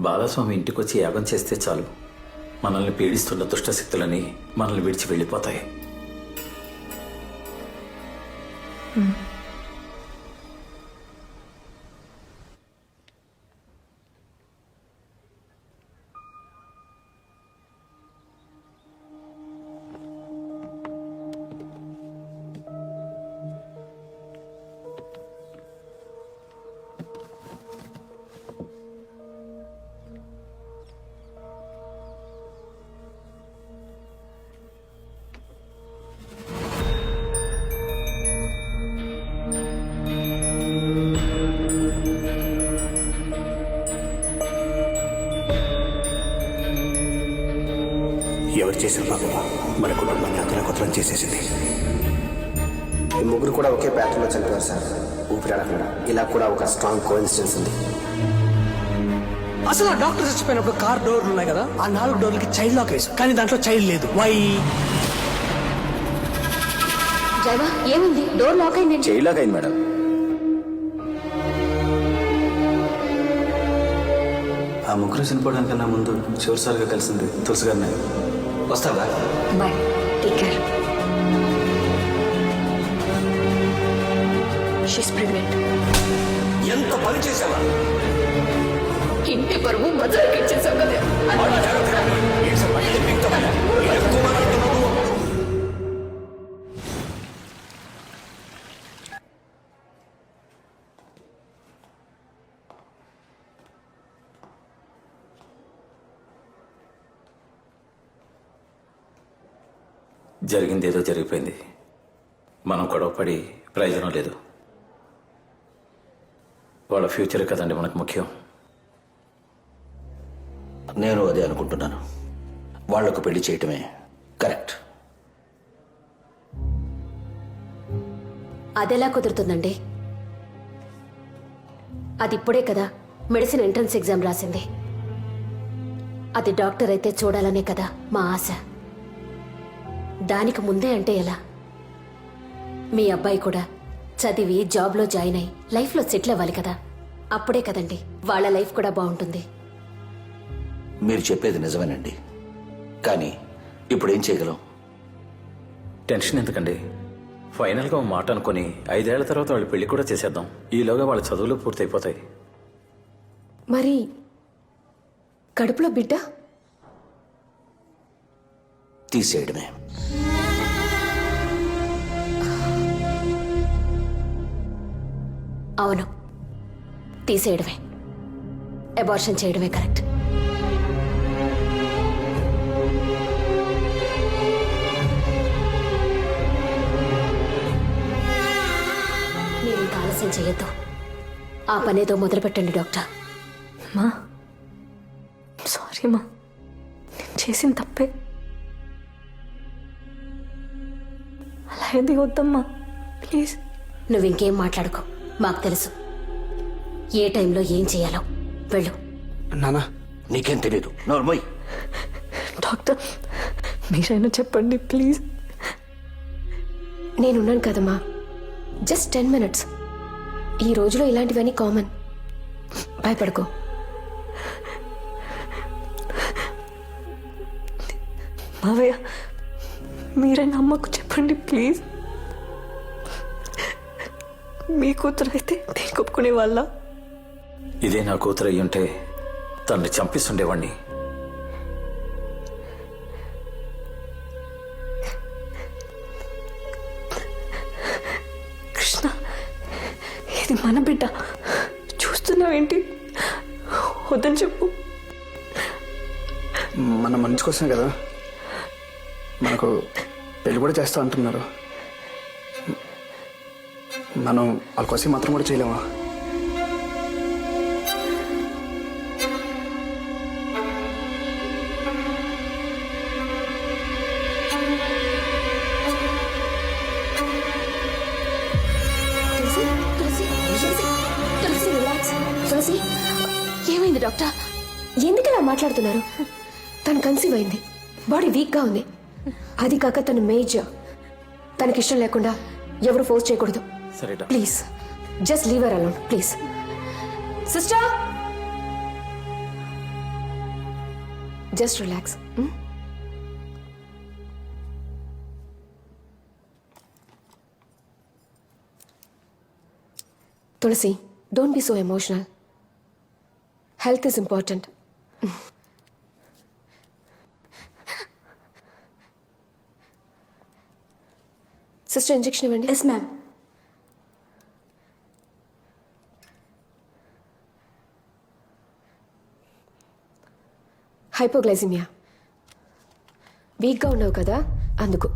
బాలస్వామి ఇంటికి వచ్చి యాగం చేస్తే చాలు, మనల్ని పీడిస్తున్న దుష్టశక్తులని మనల్ని విడిచి వెళ్ళిపోతాయి. ఎవరు చేసిన పాపమా మన కుటుంబాన్ని అతలాకుతలం చేసేసింది. ఈ ముగ్గురు కూడా ఒకే ప్యాటర్న్లో చనిపోయారు సార్, ఊపిరాడకుండా. ఇలా కూడా ఒక స్ట్రాంగ్ కోఇన్సిడెన్స్ ఉంది. అసలు ఆ డాక్టర్ చచ్చిపోయినప్పుడు కార్ డోర్లు ఉన్నాయి కదా, ఆ 4 డోర్లకి చైల్డ్ లాక్ వేసు, కానీ దాంట్లో చైల్డ్ లేదు. వై? జైవా, ఏముంది? డోర్ లాక్ అయింది. చైల్డ్ లాక్ అయింది మేడం. ఆ ముగ్గురు చనిపోవడానికన్నా ముందు చివరిసారిగా కలిసింది తులసి గారినే. వస్తావా? Bye, take care. She's pregnant. ఎంత పని చేసావా? ఇంటి పరువు మజాకి ఇచ్చేసాం కదా. జరిగింది ఏదో జరిగిపోయింది. మనం గొడవపడి ప్రయోజనం లేదు. వాళ్ళ ఫ్యూచర్ కదండి మనకు ముఖ్యం. నేను అదే అనుకుంటున్నాను. వాళ్లకు పెళ్లి చేయటమే కరెక్ట్. అదెలా కుదురుతుందండి? అది ఇప్పుడే కదా మెడిసిన్ ఎంట్రన్స్ ఎగ్జామ్ రాసింది. అది డాక్టర్ అయితే చూడాలనే కదా మా ఆశ. దానికి ముందే అంటే ఎలా? మీ అబ్బాయి కూడా చదివి జాబ్లో జాయిన్ అయి లైఫ్లో సెటిల్ అవ్వాలి కదా. అప్పుడే కదండి వాళ్ళ లైఫ్ కూడా బాగుంటుంది. మీరు చెప్పేది నిజమేనండి, కానీ ఇప్పుడు ఏం చేయగలం? టెన్షన్ ఎందుకండి? ఫైనల్గా ఓ మాట అనుకుని 5 ఏళ్ల తర్వాత వాళ్ళ పెళ్లి కూడా చేసేద్దాం. ఈలోగా వాళ్ళ చదువులు పూర్తయిపోతాయి. మరి కడుపులో బిడ్డ? తీసేయడమే. అవును, తీసేయడమే. అబార్షన్ చేయడమే కరెక్ట్. మీరు ఇంకా ఆలస్యం చేయొద్దు. ఆ పనేదో మొదలుపెట్టండి డాక్టర్. మా సారీ మా, నేను చేసిన తప్పే. అలా ఏది వద్దమ్మా ప్లీజ్. నువ్వు ఇంకేం మాట్లాడుకో, మాకు తెలుసు ఏ టైంలో ఏం చేయాలో. వెళ్ళు. నానా నీకేం తెలీదు. నోర్మోయ్. డాక్టర్ మీరైనా చెప్పండి ప్లీజ్. నేనున్నాను కదమ్మా, జస్ట్ 10 minutes. ఈ రోజులో ఇలాంటివన్నీ కామన్. భయపడుకో. మావయ్య మీరైనా అమ్మకు చెప్పండి ప్లీజ్. మీ కూతురు అయితే నేను ఒప్పుకునే వాళ్ళ? ఇదే నా కూతురు అయ్యుంటే తనని చంపిస్తుండేవాణ్ణి. కృష్ణ, ఇది మన బిడ్డ. చూస్తున్నావేంటి? వద్దని చెప్పు. మన మంచి కోసమే కదా, మనకు పెళ్లి కూడా చేస్తా అంటున్నారు. మనం వాళ్ళ కోసం మాత్రం కూడా చేయలేమా? తులసి, ఏమైంది డాక్టర్? ఎందుకలా మాట్లాడుతున్నారు? తను కన్సీవ్ అయింది, బాడీ వీక్గా ఉంది. అది కాక తను మేజర్. తనకిష్టం లేకుండా ఎవరు ఫోర్స్ చేయకూడదు. సరే doctor. Please just leave her alone please. Sister, just relax. Tulasi, don't be so emotional. Health is important. Sister, injection ఇవ్వండి. Yes ma'am. హైపోగ్లైసిమియా. వీక్గా ఉన్నావు కదా, అందుకు.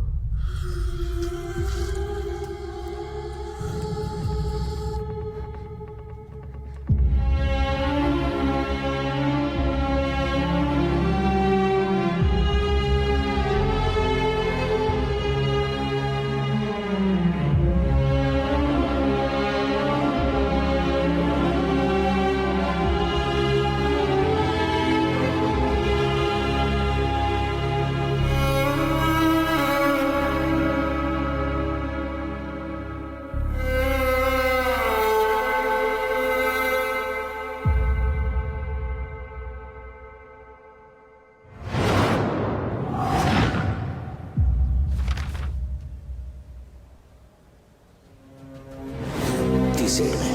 తీసేయడమే.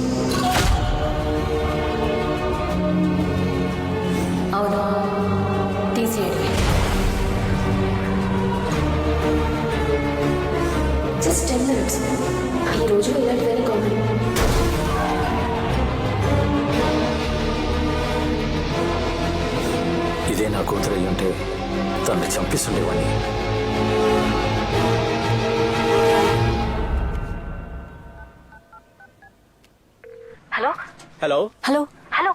అవును, తీసేయడమే. Just 10 minutes. ఈ రోజులో ఇలాంటివన్నీ కామన్. ఇదే నా కూతురు అయ్యుంటే తనని చంపిస్తుండేవాణ్ణి. హలో హలో హలో హలో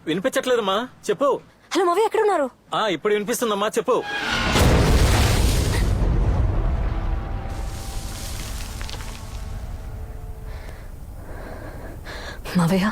వినిపించట్లేదమ్మా, చెప్పు. హలో మావయ్య, ఎక్కడ ఉన్నారు? ఇప్పుడు వినిపిస్తుందమ్మా, చెప్పు. మావయ్య,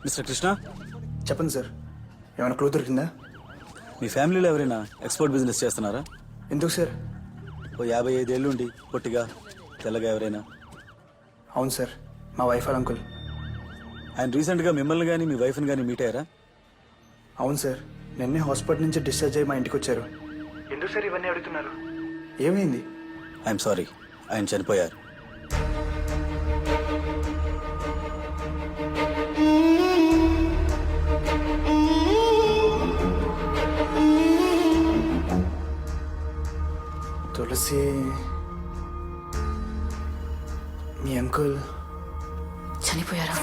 మిస్టర్ కృష్ణ, చెప్పండి సార్, ఏమైనా క్లూ దొరికిందా? మీ ఫ్యామిలీలో ఎవరైనా ఎక్స్పోర్ట్ బిజినెస్ చేస్తున్నారా? ఎందుకు సార్? ఓ 55 ఏళ్ళు ఉండి పొట్టిగా తెల్లగా ఎవరైనా? అవును సార్, మా వైఫ్ వాళ్ళ అంకుల్. ఆయన రీసెంట్గా మిమ్మల్ని కానీ మీ వైఫ్ని కానీ మీట్ అయ్యారా? అవును సార్, నిన్నే హాస్పిటల్ నుంచి డిశ్చార్జ్ అయ్యి మా ఇంటికి వచ్చారు. ఎందుకు సార్ ఇవన్నీ అడుగుతున్నారు? ఏమైంది? ఐఎమ్ సారీ, ఆయన చనిపోయారు. తులసి మీ అంకుల్ చనిపోయారా?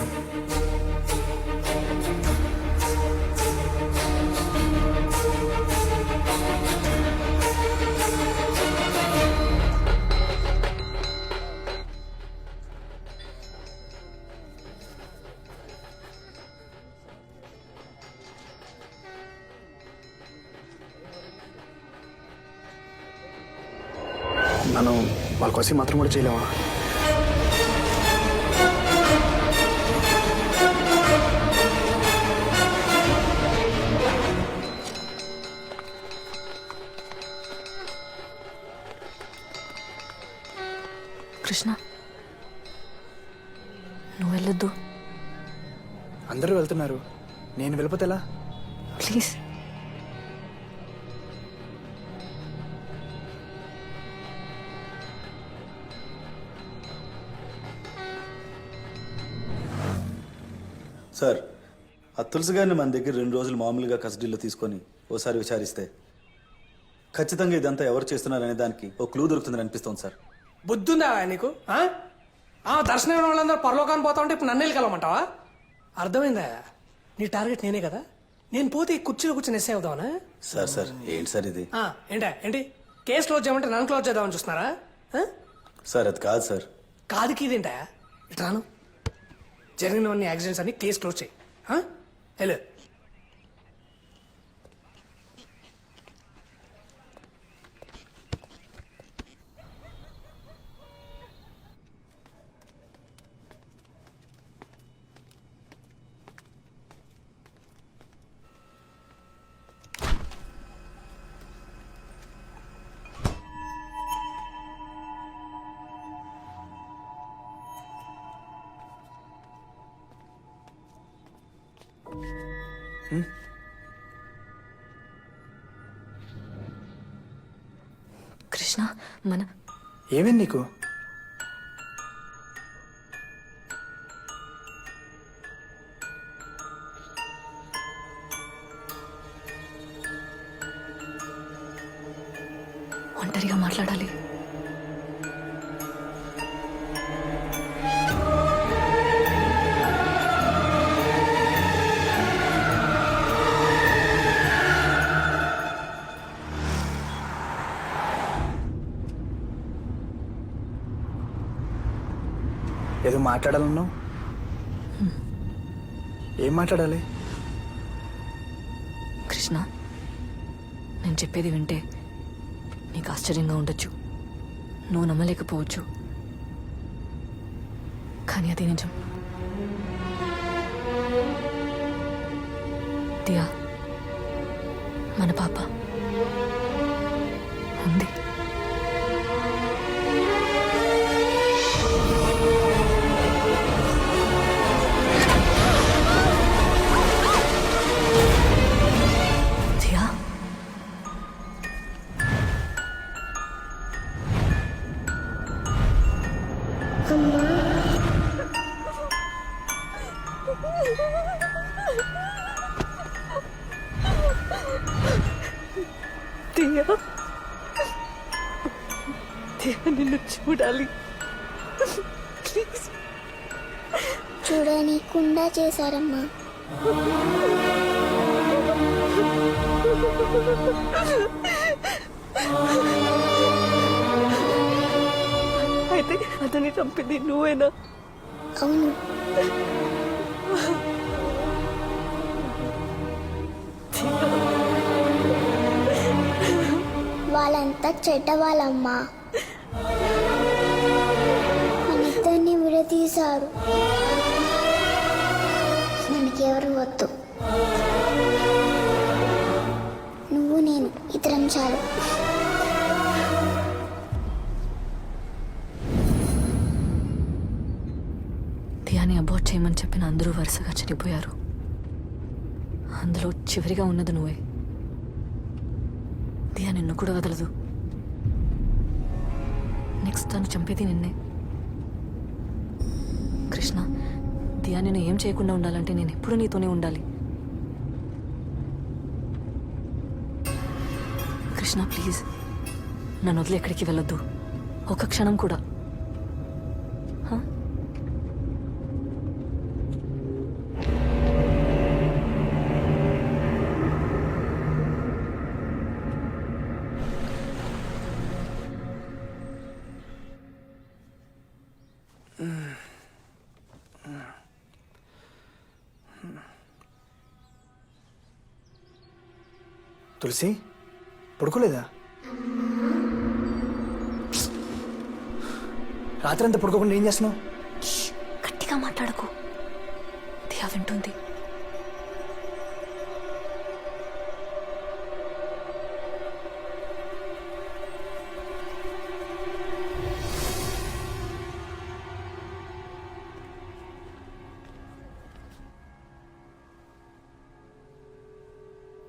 మనం వాళ్ళ కోసం మాత్రం కూడా చేయలేమా? కృష్ణ, నువ్వు వెళ్ళొద్దు. అందరూ వెళ్తున్నారు, నేను వెళ్ళిపోతే ఎలా? ప్లీజ్. సార్, ఆ తులసి గారిని మన దగ్గర 2 రోజులు మామూలుగా కస్టడీలో తీసుకొని ఓసారి విచారిస్తే ఖచ్చితంగా ఇదంతా ఎవరు చేస్తున్నారనే దానికి ఓ క్లూ దొరుకుతుందని అనిపిస్తోంది సార్. బుద్ధుందా నీకు? దర్శనం వాళ్ళందరూ పరలోకాన్ని పోతా ఉంటే ఇప్పుడు నన్ను వెళ్ళమంటావా? అర్థమైందా? నీ టార్గెట్ నేనే కదా. నేను పోతే ఈ కుర్చీలో కూర్చొని ఎస్ఐ అవుదామనా? సార్ ఏంటి సార్ ఇది? ఏంటి కేసు క్లోజ్ చేయమంటే నన్ను క్లోజ్ చేద్దామని చూస్తున్నారా? సార్ అది కాదు సార్. కాదు కీదేంటా? ఇట్లాను జరిగినవన్నీ యాక్సిడెంట్స్ అని కేసు క్లోజ్ చేయి. హలో, కృష్ణ, మన ఏమైంది నీకు? ఒంటరిగా మాట్లాడాలి. ఏదో మాట్లాడాలన్నావు, ఏం మాట్లాడాలి? కృష్ణ, నేను చెప్పేది వింటే నీకు ఆశ్చర్యంగా ఉండొచ్చు, నువ్వు నమ్మలేకపోవచ్చు, కానీ అది నిజం. దియా, మన పాప ఉంది. దియా, దియా, దియా, నిన్ను చూడాలి. ప్లీజ్. చూడనీకుండా చేశారమ్మా. అయితే అతన్ని చంపింది నువ్వేనా? అవును. వాళ్ళంతా చెడ్డవాళ్ళమ్మా. మనిద్దరిని విడదీశారు. మనకి ఇంకెవరు వద్దు. నువ్వు నేను ఇద్దరం చాలు. దియాని అబార్ట్ చేయమని చెప్పిన అందరూ వరుసగా చనిపోయారు. అందులో చివరిగా ఉన్నది నువ్వే. దియా నిన్ను కూడా వదలదు. నెక్స్ట్ తను చంపేది నిన్నే. కృష్ణ, దియా నేను ఏం చేయకుండా ఉండాలంటే నేను ఎప్పుడు నీతోనే ఉండాలి. కృష్ణ ప్లీజ్, నన్ను వదిలి ఎక్కడికి వెళ్ళొద్దు, ఒక్క క్షణం కూడా. హ? తులసి పడుకోలేదా? రాత్రి అంతా పడుకోకుండా ఏం చేస్తున్నావు? గట్టిగా మాట్లాడకు, దియా వింటుంది.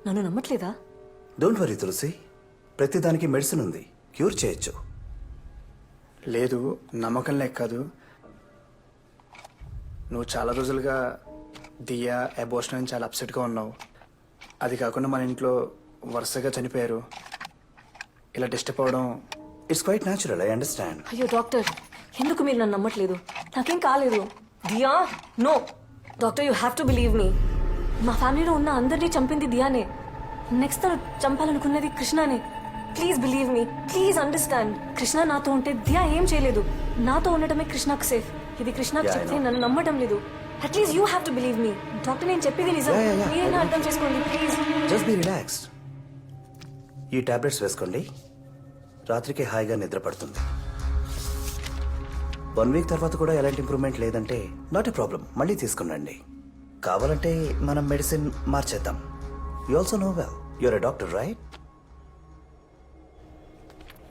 నన్ను నమ్మట్లేదా? డోంట్ వరీ తులసి, ప్రతిదానికి మెడిసిన్ ఉంది, క్యూర్ చేయొచ్చు. లేదు, నమ్మకం లేక కాదు. నువ్వు చాలా రోజులుగా దియా అబోర్షన్ అని చాలా అప్సెట్గా ఉన్నావు. అది కాకుండా మన ఇంట్లో వరుసగా చనిపోయారు. ఇలా డిస్టర్బ్ అవ్వడం it's quite natural, I understand. అయ్యో డాక్టర్, ఎందుకు మీరు నన్ను నమ్మట్లేదు? నాకేం కాలేదు. Diya no doctor, you have to believe me. మా ఫ్యామిలీలో ఉన్న అందరినీ చంపింది దియానే. నెక్స్ట్ తను చంపాలనుకున్నది కృష్ణనే. Please believe me, please understand. Krishna నాతో ఉంటే దియా ఏం చేయలేదు. నాతో ఉండటమే కృష్ణకు సేఫ్. ఇది కృష్ణకు చెప్తే నన్ను నమ్మటం లేదు. At least you have to believe me. Doctor, నేను చెప్పేది నిజం. మీరైనా అర్థం చేసుకోండి ప్లీజ్. Just be relaxed. ఈ టాబ్లెట్స్ వేసుకోండి, రాత్రికి హాయిగా నిద్ర పడుతుంది. 1 వీక్ తర్వాత కూడా ఎలాంటి ఇంప్రూవ్మెంట్ లేదంటే నాట్ ఎ ప్రాబ్లం, మళ్ళీ తీసుకునండి. కావాలంటే మనం మెడిసిన్ మార్చేద్దాం. You also know well, you're a doctor right?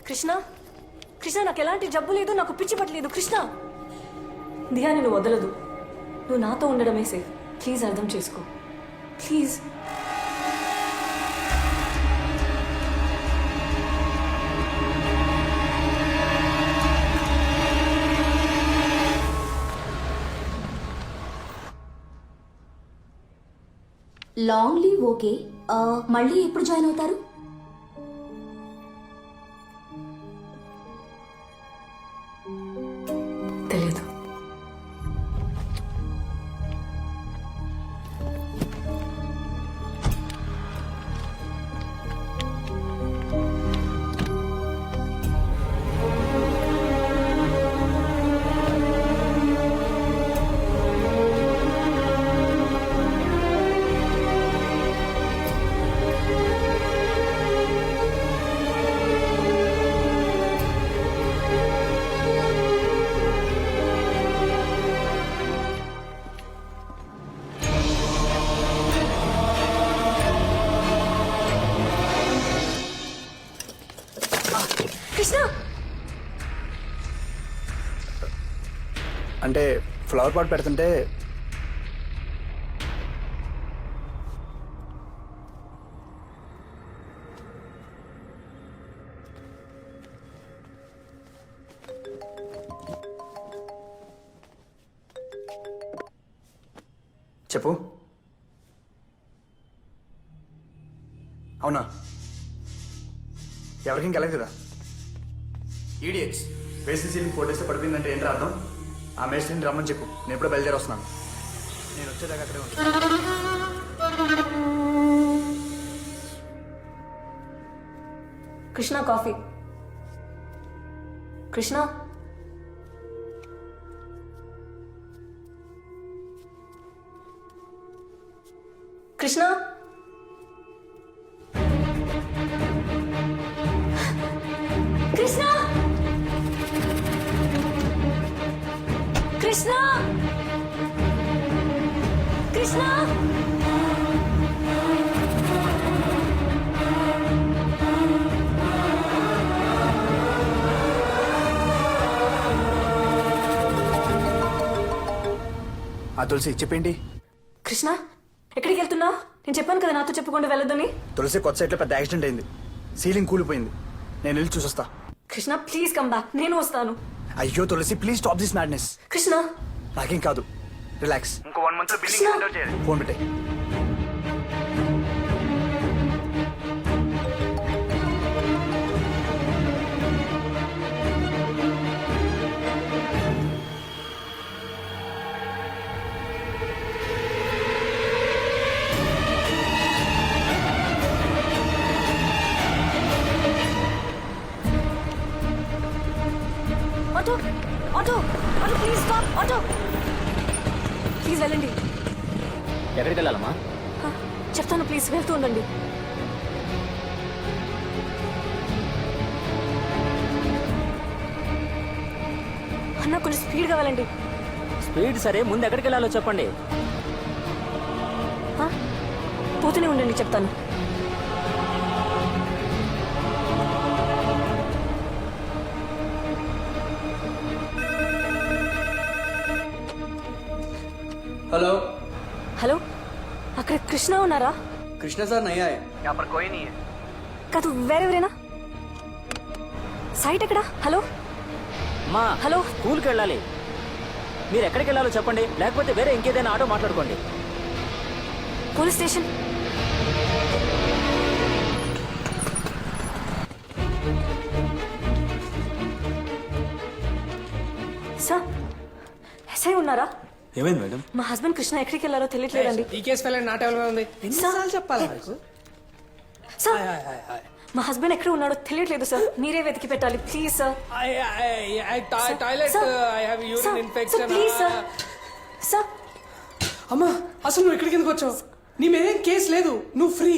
Krishna, Krishna నాకు ఎలాంటి జబ్బు లేదు, నాకు పిచ్చి పట్టలేదు. కృష్ణ, దియా నేను వదలదు. నువ్వు నాతో ఉండడమే సేఫ్. ప్లీజ్ అర్థం చేసుకో ప్లీజ్. లాంగ్ లీవ్ ఓకే, మళ్ళీ ఎప్పుడు జాయిన్ అవుతారు? తెలియదు. కృష్ణ, అంటే ఫ్లవర్ పాట్ పెడుతుంటే చెప్పు. అవునా? ఎవరికి ఇంకెళ్ళదు కదా. ఈడియట్స్, వేసిన సీలింగ్ 4 days పడిపోయిందంటే ఏంటి అర్థం? ఆ మేస్త్రిని రమ్మని చెప్పు, నేను ఎప్పుడో బయలుదేరి వస్తున్నాను. నేను వచ్చేదాకా అక్కడే ఉంటాను. కృష్ణ కాఫీ. కృష్ణ, కృష్ణ, కృష్ణ, కృష్ణ, కృష్ణ. కృష్ణ ఆ తులసి చెప్పేంటి? కృష్ణ ఎక్కడికి వెళ్తున్నావు? నేను చెప్పాను కదా నాతో చెప్పకుండా వెళ్ళొద్దని. తులసి కొత్త సైట్లో పెద్ద యాక్సిడెంట్ అయింది. సీలింగ్ కూలిపోయింది. నేను వెళ్ళి చూసొస్తా. కృష్ణ ప్లీజ్ కమ్ బ్యాక్, నేను వస్తాను. అయ్యో Tulasi please stop this madness. Krishna నాకేం కాదు, రిలాక్స్. ఇంకో 1 month బిల్డింగ్ హ్యాండ్ ఓవర్ చేయాలి. ఫోన్ పెట్టే. Auto auto auto please stop. Auto please వెళ్ళండి. ఎక్కడికి వెళ్ళాలమ్మా? చెప్తాను ప్లీజ్, వెళ్తూ ఉండండి. అన్న కొంచెం స్పీడ్గా వెళ్ళండి. స్పీడ్ సరే, ముందు ఎక్కడికి వెళ్ళాలో చెప్పండి. పోతూనే ఉండండి, చెప్తాను. हेलो హలో, అక్కడ కృష్ణ ఉన్నారా? कृष्णा सर नहीं आए. यहाँ पर कोई नहीं है. కాదు వేరెవరేనా? సైట్ ఎక్కడ? హలో మా హలో స్కూల్కి వెళ్ళాలి. మీరు ఎక్కడికి వెళ్ళాలో చెప్పండి, లేకపోతే వేరే ఇంకేదైనా ఆటో మాట్లాడుకోండి. Police station. సార్ ఎస్ఐ ఉన్నారా? ఏమైంది మేడం? మా హస్బెండ్ కృష్ణ ఎక్కడికి వెళ్ళారో తెలియట్లేదండి. ఈ కేసు ఫైల్ నా టేబుల్ మీద ఉంది. ఎన్నిసార్లు చెప్పాలా మీకు? సార్ మా హస్బెండ్ ఎక్కడ ఉన్నాడో తెలియట్లేదు సార్, మీరే వెతికి పెట్టాలి please sir. Toilet I have urine infection. Please sir. Sir అమ్మా అసలు నువ్వు ఇక్కడికి ఎందుకు వచ్చావు? నీ మీదేం కేసు లేదు, నువ్వు ఫ్రీ.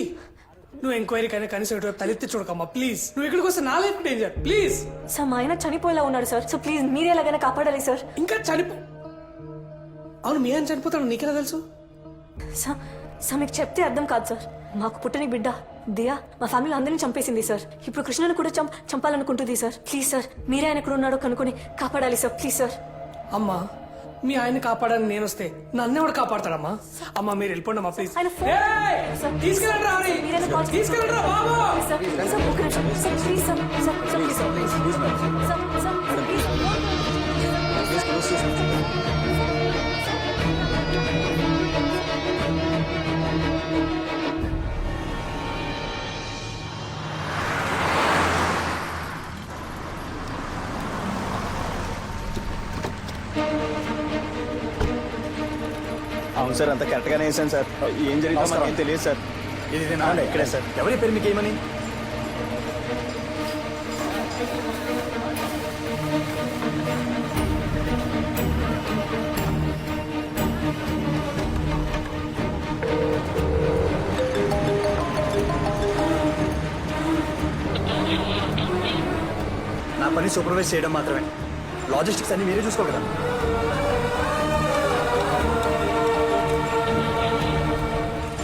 నువ్వు ఎంక్వైరీ కైనా కనీసం ఇటు తలెత్తి చూడకమ్మా ప్లీజ్. నువ్వు ఇక్కడికి వస్తే నా లైఫ్ డేంజర్ ప్లీజ్. సార్ మా ఆయన చనిపోయేలా ఉన్నాడు సార్, సో ప్లీజ్ మీరే ఎలాగైనా కాపాడాలి సార్. ఇంకా అవును, మీ ఆయన చనిపోతాడు నీకెలా తెలుసు? సార్ సార్ మీకు చెప్తే అర్థం కాదు సార్. మాకు పుట్టని బిడ్డ దియా మా ఫ్యామిలీ అందరినీ చంపేసింది సార్. ఇప్పుడు కృష్ణను కూడా చంపాలనుకుంటుంది సార్. ప్లీజ్ సార్ మీరే ఆయన ఎక్కడ ఉన్నాడో కనుక్కొని కాపాడాలి సార్ ప్లీజ్ సార్. అమ్మా మీ ఆయన కాపాడని నేను వస్తే నన్ను ఎవడు కాపాడతాడమ్మా? అమ్మా మీరు వెళ్ళిపోండి అమ్మా ప్లీజ్. ఆయన ఫోన్ సార్ తీసుకెళ్ళండి రా హరి. మీరైనా కాల్ చేయండి. తీసుకెళ్ళండి రా బాబు. సార్ సార్ ఒక నిమిషం sir please sir sir sir please sir please sir sir please. అవును సార్, అంత కరెక్ట్గానే వేసాను సార్. ఏం జరిగిందో మనకేం తెలియదు సార్. ఇది ఇక్కడే సార్. ఎవరి పేరు మీకు ఏమని? నా పని సూపర్వైజ్ చేయడం మాత్రమే. లాజిస్టిక్స్ అన్ని మీరే చూసుకో కదా.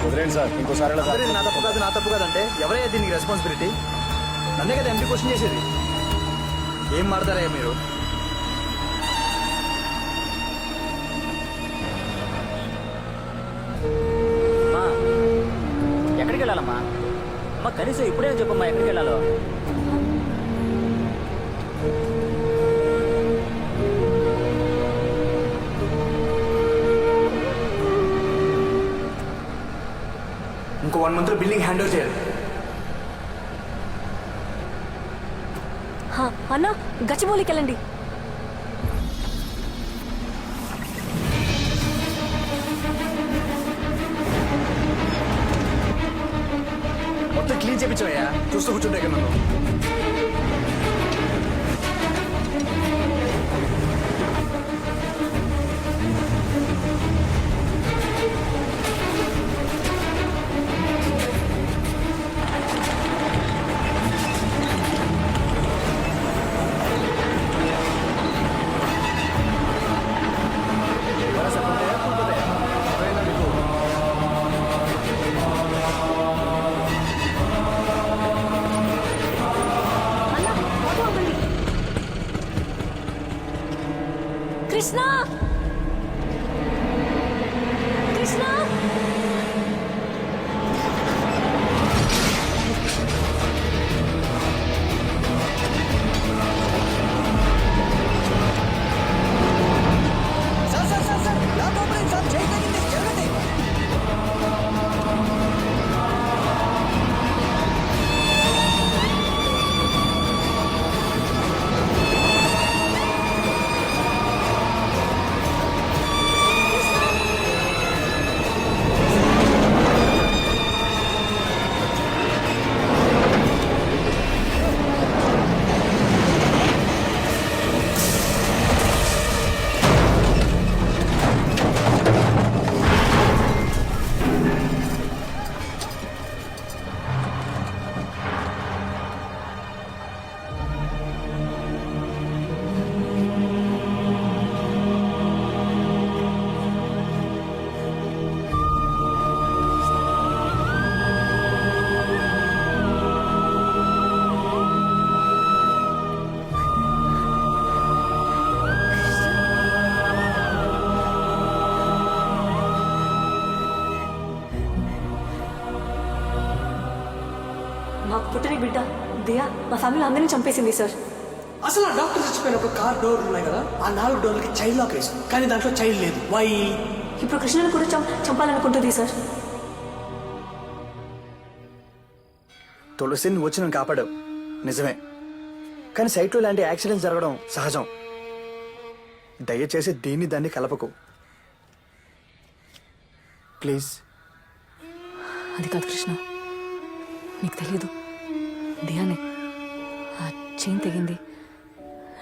వదిలేండి సార్, ఇంకోసారి ఇలా అందరూ ఇది నా తప్పు కాదంటే ఎవరైనా దీనికి రెస్పాన్సిబిలిటీ? నన్నే కదా ఎంపీ క్వశ్చన్ చేసేది. ఏం మాడతారయ్యా మీరు? ఎక్కడికి వెళ్ళాలమ్మా? అమ్మా కనీసం ఇప్పుడే చెప్పమ్మా ఎక్కడికి వెళ్ళాలో. ఇంకో 1 month బిల్డింగ్ హ్యాండ్ ఓవర్ చేయాలి. అన్న గచ్చిబౌలికి వెళ్ళండి. మొత్తం క్లీన్ చేయించవయ్యా, చూస్తూ కూర్చుంటే నన్ను. మాకు పుట్టిన బిడ్డ దియా మా ఫ్యామిలీ అందరినీ చంపేసింది సార్. అసలు ఆ డాక్టర్ చచ్చిపోయినప్పుడు కార్ డోర్ ఉన్నాయి కదా, ఆ 4 డోర్లకి చైల్డ్ లాక్ వేసాం, కానీ దాంట్లో చైల్డ్ లేదు. వై? ఇప్పుడు కృష్ణను కూడా చంపాలనుకుంటుంది సార్. తులసిని నువ్వు వచ్చి నన్ను కాపాడావు నిజమే, కానీ సైట్లో ఇలాంటి యాక్సిడెంట్స్ జరగడం సహజం. దయచేసి దీన్ని దాన్ని కలపకు ప్లీజ్. అది కాదు కృష్ణ, నీకు తెలియదు, దియానే ఆ చైన్ తెగింది,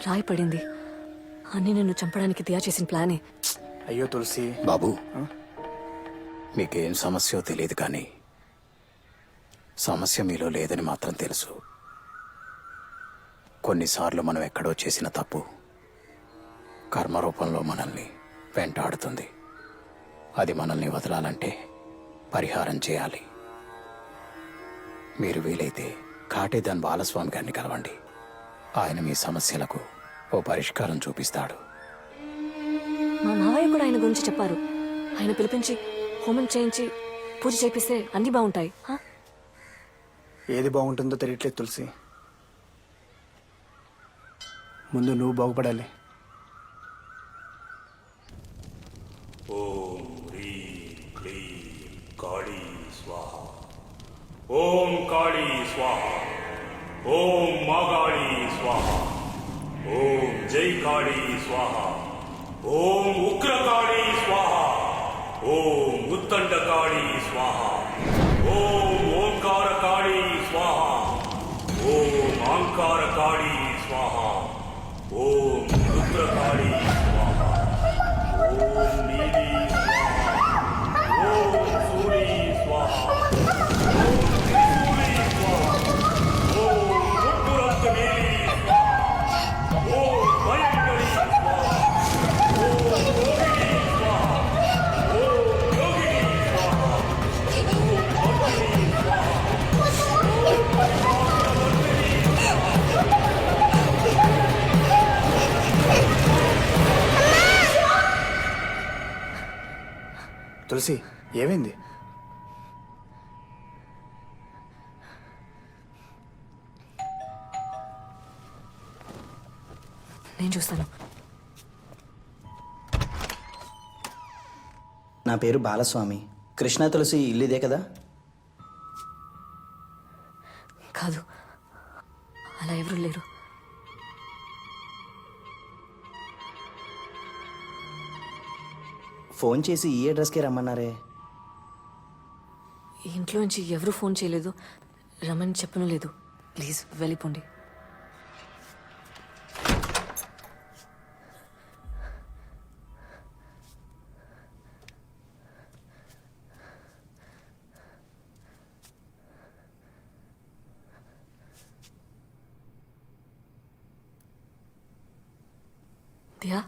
రాయి పడింది, అన్నీ నిన్ను చంపడానికి దియా చేసిన ప్లానే. అయ్యో తులసి. బాబు మీకేం సమస్యో తెలియదు కానీ సమస్య మీలో లేదని మాత్రం తెలుసు. కొన్నిసార్లు మనం ఎక్కడో చేసిన తప్పు కర్మ రూపంలో మనల్ని వెంటాడుతుంది. అది మనల్ని వదలాలంటే పరిహారం చేయాలి. మీరు వీలైతే కాటేదాన్ బాలస్వామి గారిని కలవండి. ఆయన మీ సమస్యలకు ఓ పరిష్కారం చూపిస్తాడు. మా మావయ్య కూడా ఆయన గురించి చెప్పారు. ఆయన పిలిపించి హోమం చేయించి పూజ చేపిస్తే అన్నీ బాగుంటాయి. ఏది బాగుంటుందో తెలియట్లేదు తులసి. ముందు నువ్వు బాగుపడాలి. ఓం హ్రీం క్లీం కాళీ స్వాహ. ఓం కాళీ స్వాహ. ఓం మాగాళీ స్వాహ. ఓం జై కాళీ స్వాహ. ఓం ఉగ్రకాళీ స్వాహ. ఓం ఉత్తండకాళీ స్వాహ. ఓం ఓంకారకాళీ స్వాహ. ఓం ఆంకారకాళీ స్వాహ. ఓం రుద్రకాళీ స్వాహ. ఓం నీలీ స్వాహ. ఓం సూరీ స్వాహ. ఓం త్రిశూలీ స్వాహ. ఓం ముప్పురంత నీలీ స్వాహ. ఓం భయంకరీ స్వాహ. ఓం యోగినీ స్వాహ. ఓం యోగినీ స్వాహ. ఓం భక్తినీ స్వాహ. ఓం పరమాత్మవర్తినీ తులసి ఏమైంది? నేను చూస్తాను. నా పేరు బాలస్వామి. కృష్ణ తులసి ఇల్లు ఇదే కదా? కాదు, అలా ఎవరు లేరు. ఫోన్ చేసి ఈ అడ్రస్కే రమ్మన్నారే. ఇంట్లోంచి ఎవరు ఫోన్ చేయలేదు, రమ్మని చెప్పను లేదు. ప్లీజ్ వెళ్ళిపోండి. దియా,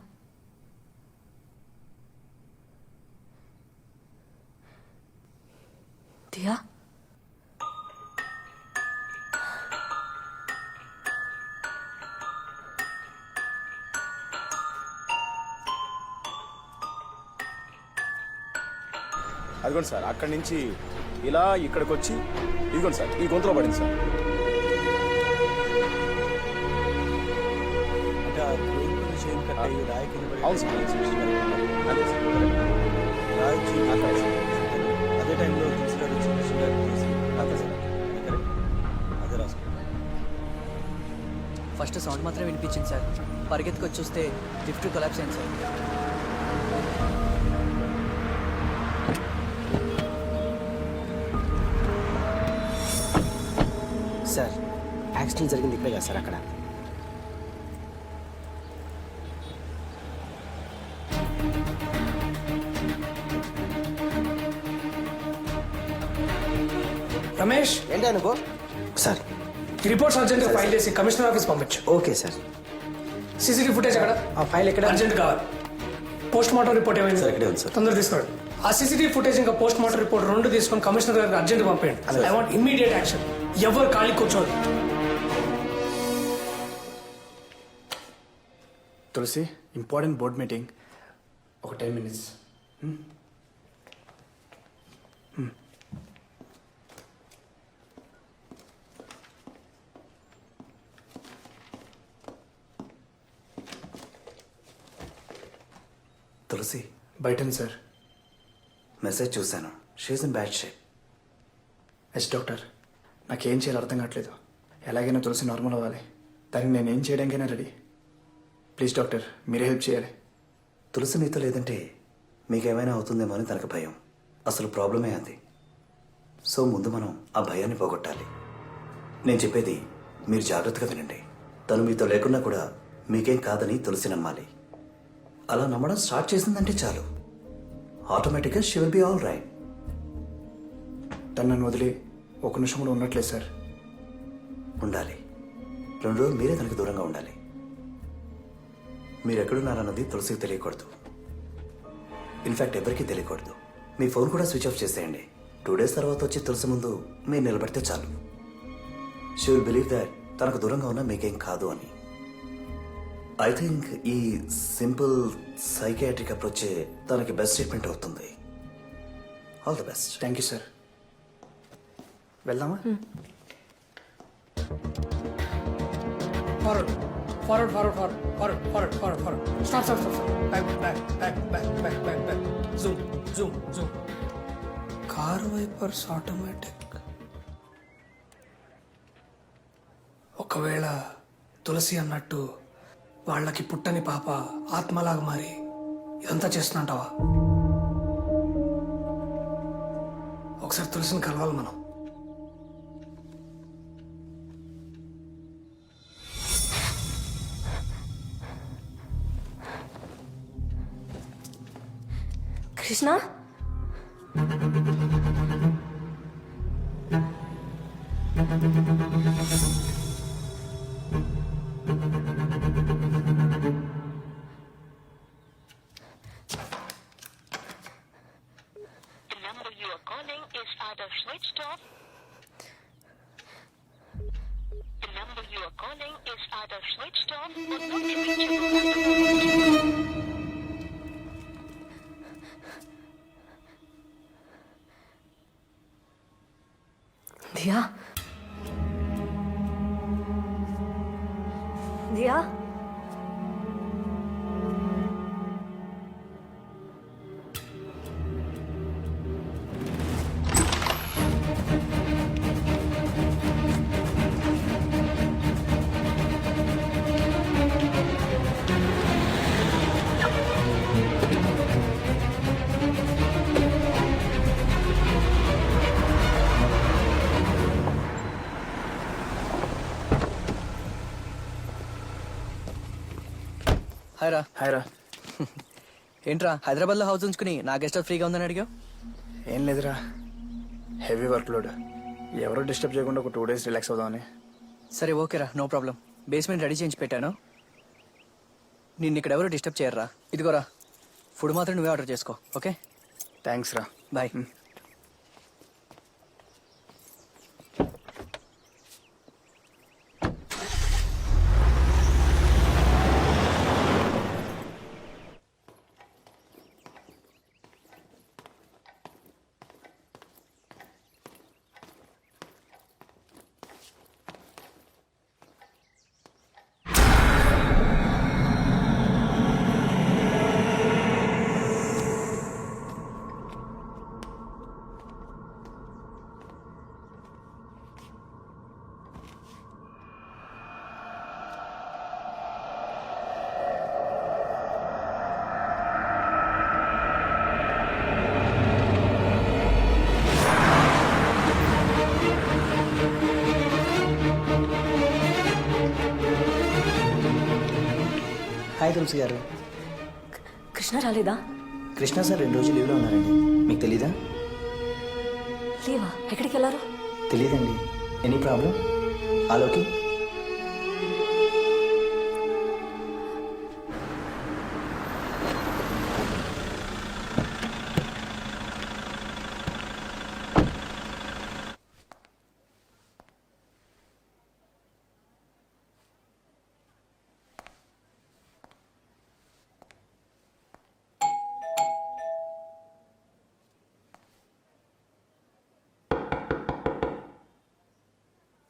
దియా, అదిగోండి సార్, అక్కడి నుంచి ఇలా ఇక్కడికి వచ్చి ఇదిగోండి సార్, ఈ గొంతులో పడింది సార్. అవును సార్, అదే సార్. అదే టైంలో అదే రాసుకో. ఫస్ట్ సౌండ్ మాత్రం వినిపించింది సార్. పరిగెత్తుకొచ్చి చూస్తే లిఫ్ట్ కొలాప్స్ అయింది సార్. సార్ యాక్సిడెంట్ జరిగింది ఇక్కడే కదా సార్? అక్కడ రమేష్, ఏంటి అనుకో సార్. ఈ రిపోర్ట్స్ అర్జెంట్ గా ఫైల్ చేసి కమిషనర్ ఆఫీస్ పంపించు. Okay sir. సీసీటీవీ ఫుటేజ్ అక్కడ ఆ ఫైల్ ఎక్కడ? అర్జెంట్ కావాలి. పోస్ట్ మార్టం రిపోర్ట్ ఏమైంది? సార్ ఇక్కడే ఉంది సార్. తొందర తీసుకోండి. ఆ సీసీటీవీ ఫుటేజ్ ఇంకా పోస్ట్ మార్టం రిపోర్ట్ 2 తీసుకొని కమిషనర్ గారికి అర్జెంట్ పంపేయండి. I want immediate action. ఎవరు ఖాళీ కూర్చోదు. తులసి, ఇంపార్టెంట్ బోర్డ్ మీటింగ్, ఒక 10 minutes. తులసి బయటని సార్. మెసేజ్ చూశాను. She's in bad shape. Yes doctor, నాకేం చేయాలో అర్థం కావట్లేదు. ఎలాగైనా తులసి నార్మల్ అవ్వాలి. దానికి నేను ఏం చేయడానికైనా రెడీ. ప్లీజ్ డాక్టర్, మీరే హెల్ప్ చేయాలి. తులసి మీతో లేదంటే మీకేమైనా అవుతుందేమో అని తనకు భయం. అసలు ప్రాబ్లమే అది. సో ముందు మనం ఆ భయాన్ని పోగొట్టాలి. నేను చెప్పేది మీరు జాగ్రత్తగా వినండి. తను మీతో లేకున్నా కూడా మీకేం కాదని తులసి నమ్మాలి. అలా నమ్మడం స్టార్ట్ చేసిందంటే చాలు, ఆటోమేటిక్గా she will be all right. తను నన్ను వదిలి ఒక నిమిషం కూడా ఉండట్లేదు సార్. ఉండాలి. 2 రోజులు మీరే తనకు దూరంగా ఉండాలి. మీరెక్కడున్నారన్నది తులసికి తెలియకూడదు. ఇన్ఫ్యాక్ట్ ఎవరికీ తెలియకూడదు. మీ ఫోన్ కూడా స్విచ్ ఆఫ్ చేసేయండి. 2 డేస్ తర్వాత వచ్చి తులసి ముందు మీరు నిలబడితే చాలు. షీ విల్ బిలీవ్ దాట్ తనకు దూరంగా ఉన్నా మీకేం కాదు అని. ఐ థింక్ ఈ సింపుల్ సైకియాట్రిక్ అప్రోచే తనకి బెస్ట్ ట్రీట్మెంట్ అవుతుంది. All the best. Thank you sir. వెళ్దామా? Forward forward forward forward forward forward forward stop stop stop back back back back back back back zoom zoom zoom. Car wipers automatic. ఒకవేళ తులసి అన్నట్టు వాళ్ళకి పుట్టని పాప ఆత్మలాగా మారి ఇదంతా చేస్తున్నట్టావా? ఒకసారి తులసిని కలవాలి మనం. కృష్ణ, దియా దియా, హాయ్ రా. హాయ్ రా. ఏంట్రా హైదరాబాద్లో హౌస్ ఉంచుకుని నా గెస్ట్ హౌస్ ఫ్రీగా ఉందని అడిగావు? ఏం లేదురా, హెవీ వర్క్ లోడ్. ఎవరో డిస్టర్బ్ చేయకుండా ఒక 2 డేస్ రిలాక్స్ అవుదామని. సరే ఓకేరా, నో ప్రాబ్లం. బేస్మెంట్ రెడీ చేయించి పెట్టాను. నిన్ను ఇక్కడ ఎవరు డిస్టర్బ్ చేయర్రా. ఇదిగోరా, ఫుడ్ మాత్రం నువ్వే ఆర్డర్ చేసుకో. ఓకే, థ్యాంక్స్ రా. బాయ్. హాయ్ తులసి గారు. కృష్ణ రాలేదా? కృష్ణ సార్ 2 రోజులు లీవ్లో ఉన్నారండి. మీకు తెలీదా? లేవా? ఎక్కడికి వెళ్ళారు? తెలీదండి. Any problem? ఆలోకి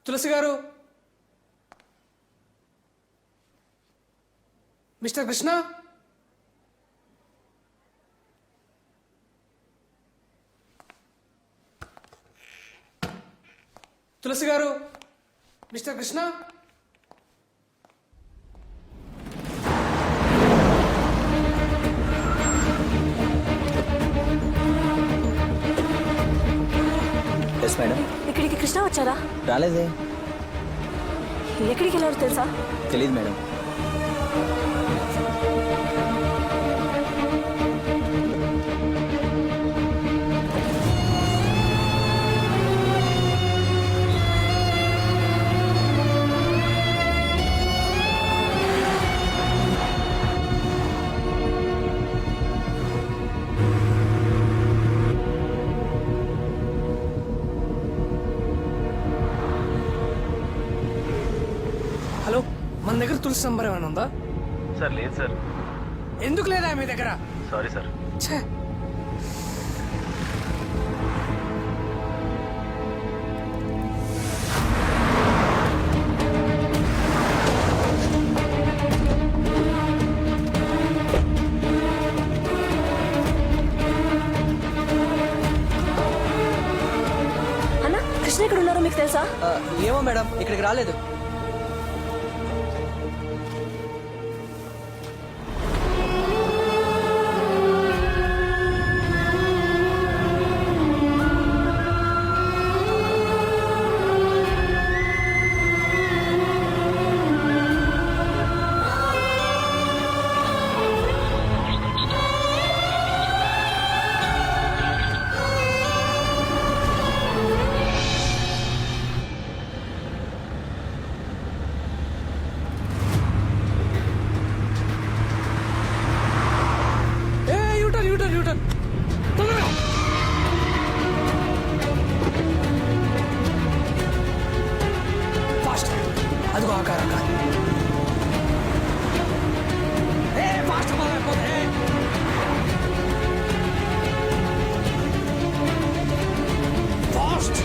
తులసి గారు, మిస్టర్ కృష్ణ, తులసి గారు, మిస్టర్ కృష్ణ. Yes madam. ఇక్కడికి కృష్ణ వచ్చారా? రాలేదే. ఎక్కడికి వెళ్ళారో తెలుసా? తెలియదు మేడం. హలో, మన దగ్గర తులసి నంబర్ ఏమైనా ఉందా? సార్ లేదు సార్. ఎందుకు లేదా మీ దగ్గర? Sorry sir. ఛే, అన్న, కృష్ణ ఎక్కడ ఉన్నారో మీకు తెలుసా? ఏమో మేడం, ఇక్కడికి రాలేదు. యూటర్న్ యూటర్న్ యూటర్న్ తొందరగా. ఫాస్ట్. అదిగో ఆ కారు, ఆ కారు. Fast fast.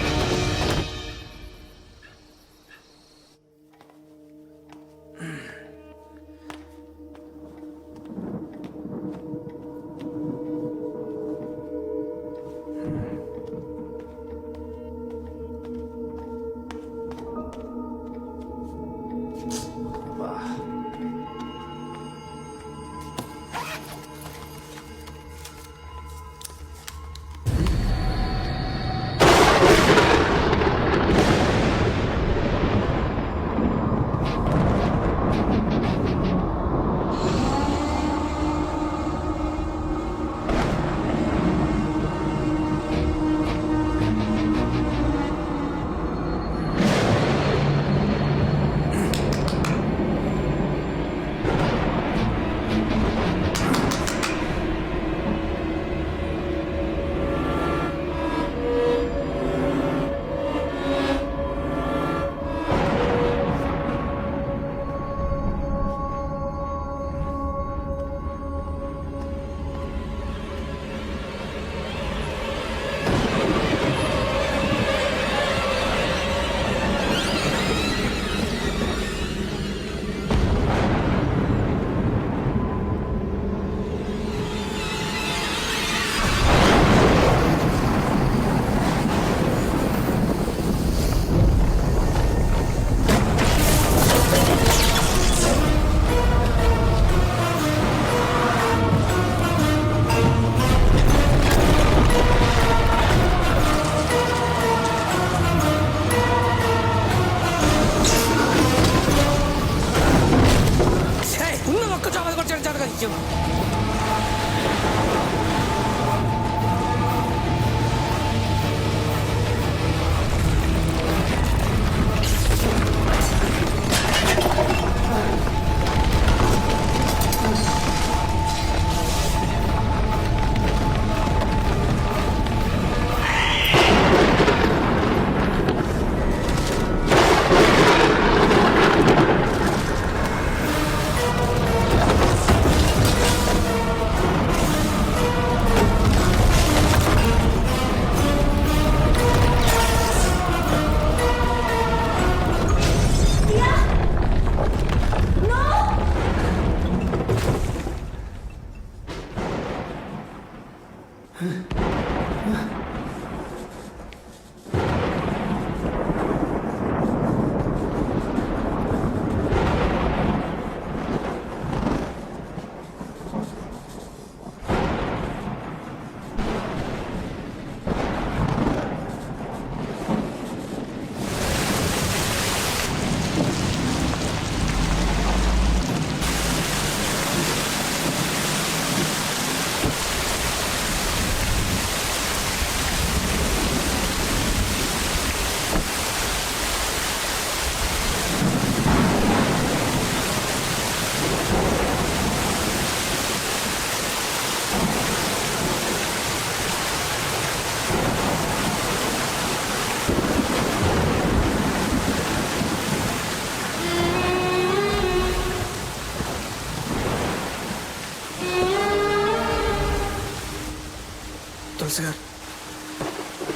నర్స్ గారు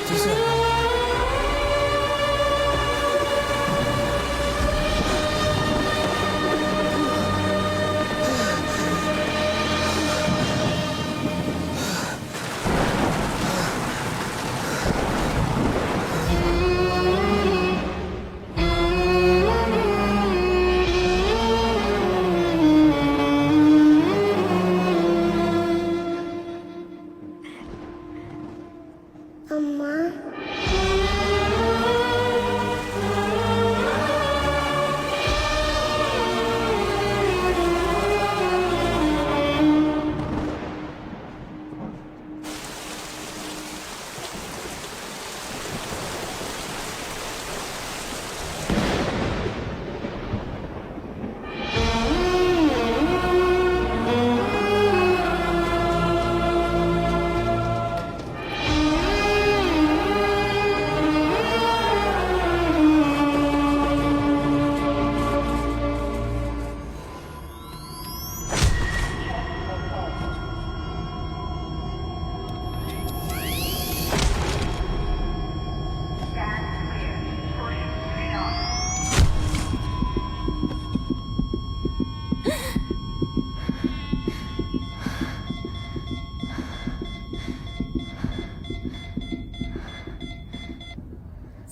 తీసుకురా. అమ్మా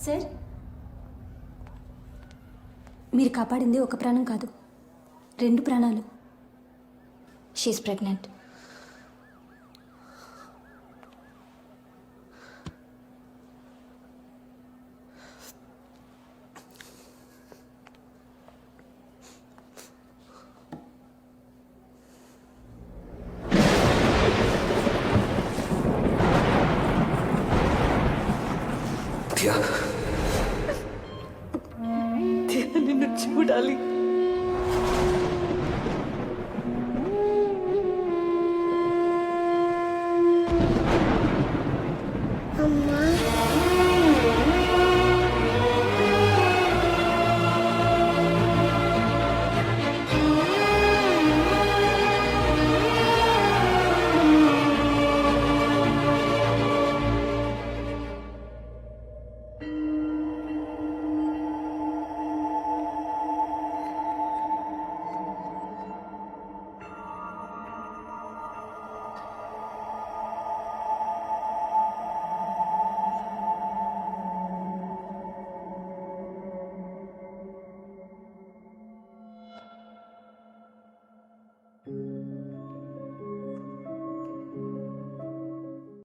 సార్, మీరు కాపాడింది ఒక ప్రాణం కాదు, 2 ప్రాణాలు. She's pregnant. నిన్ను చూడాలి. అమ్మా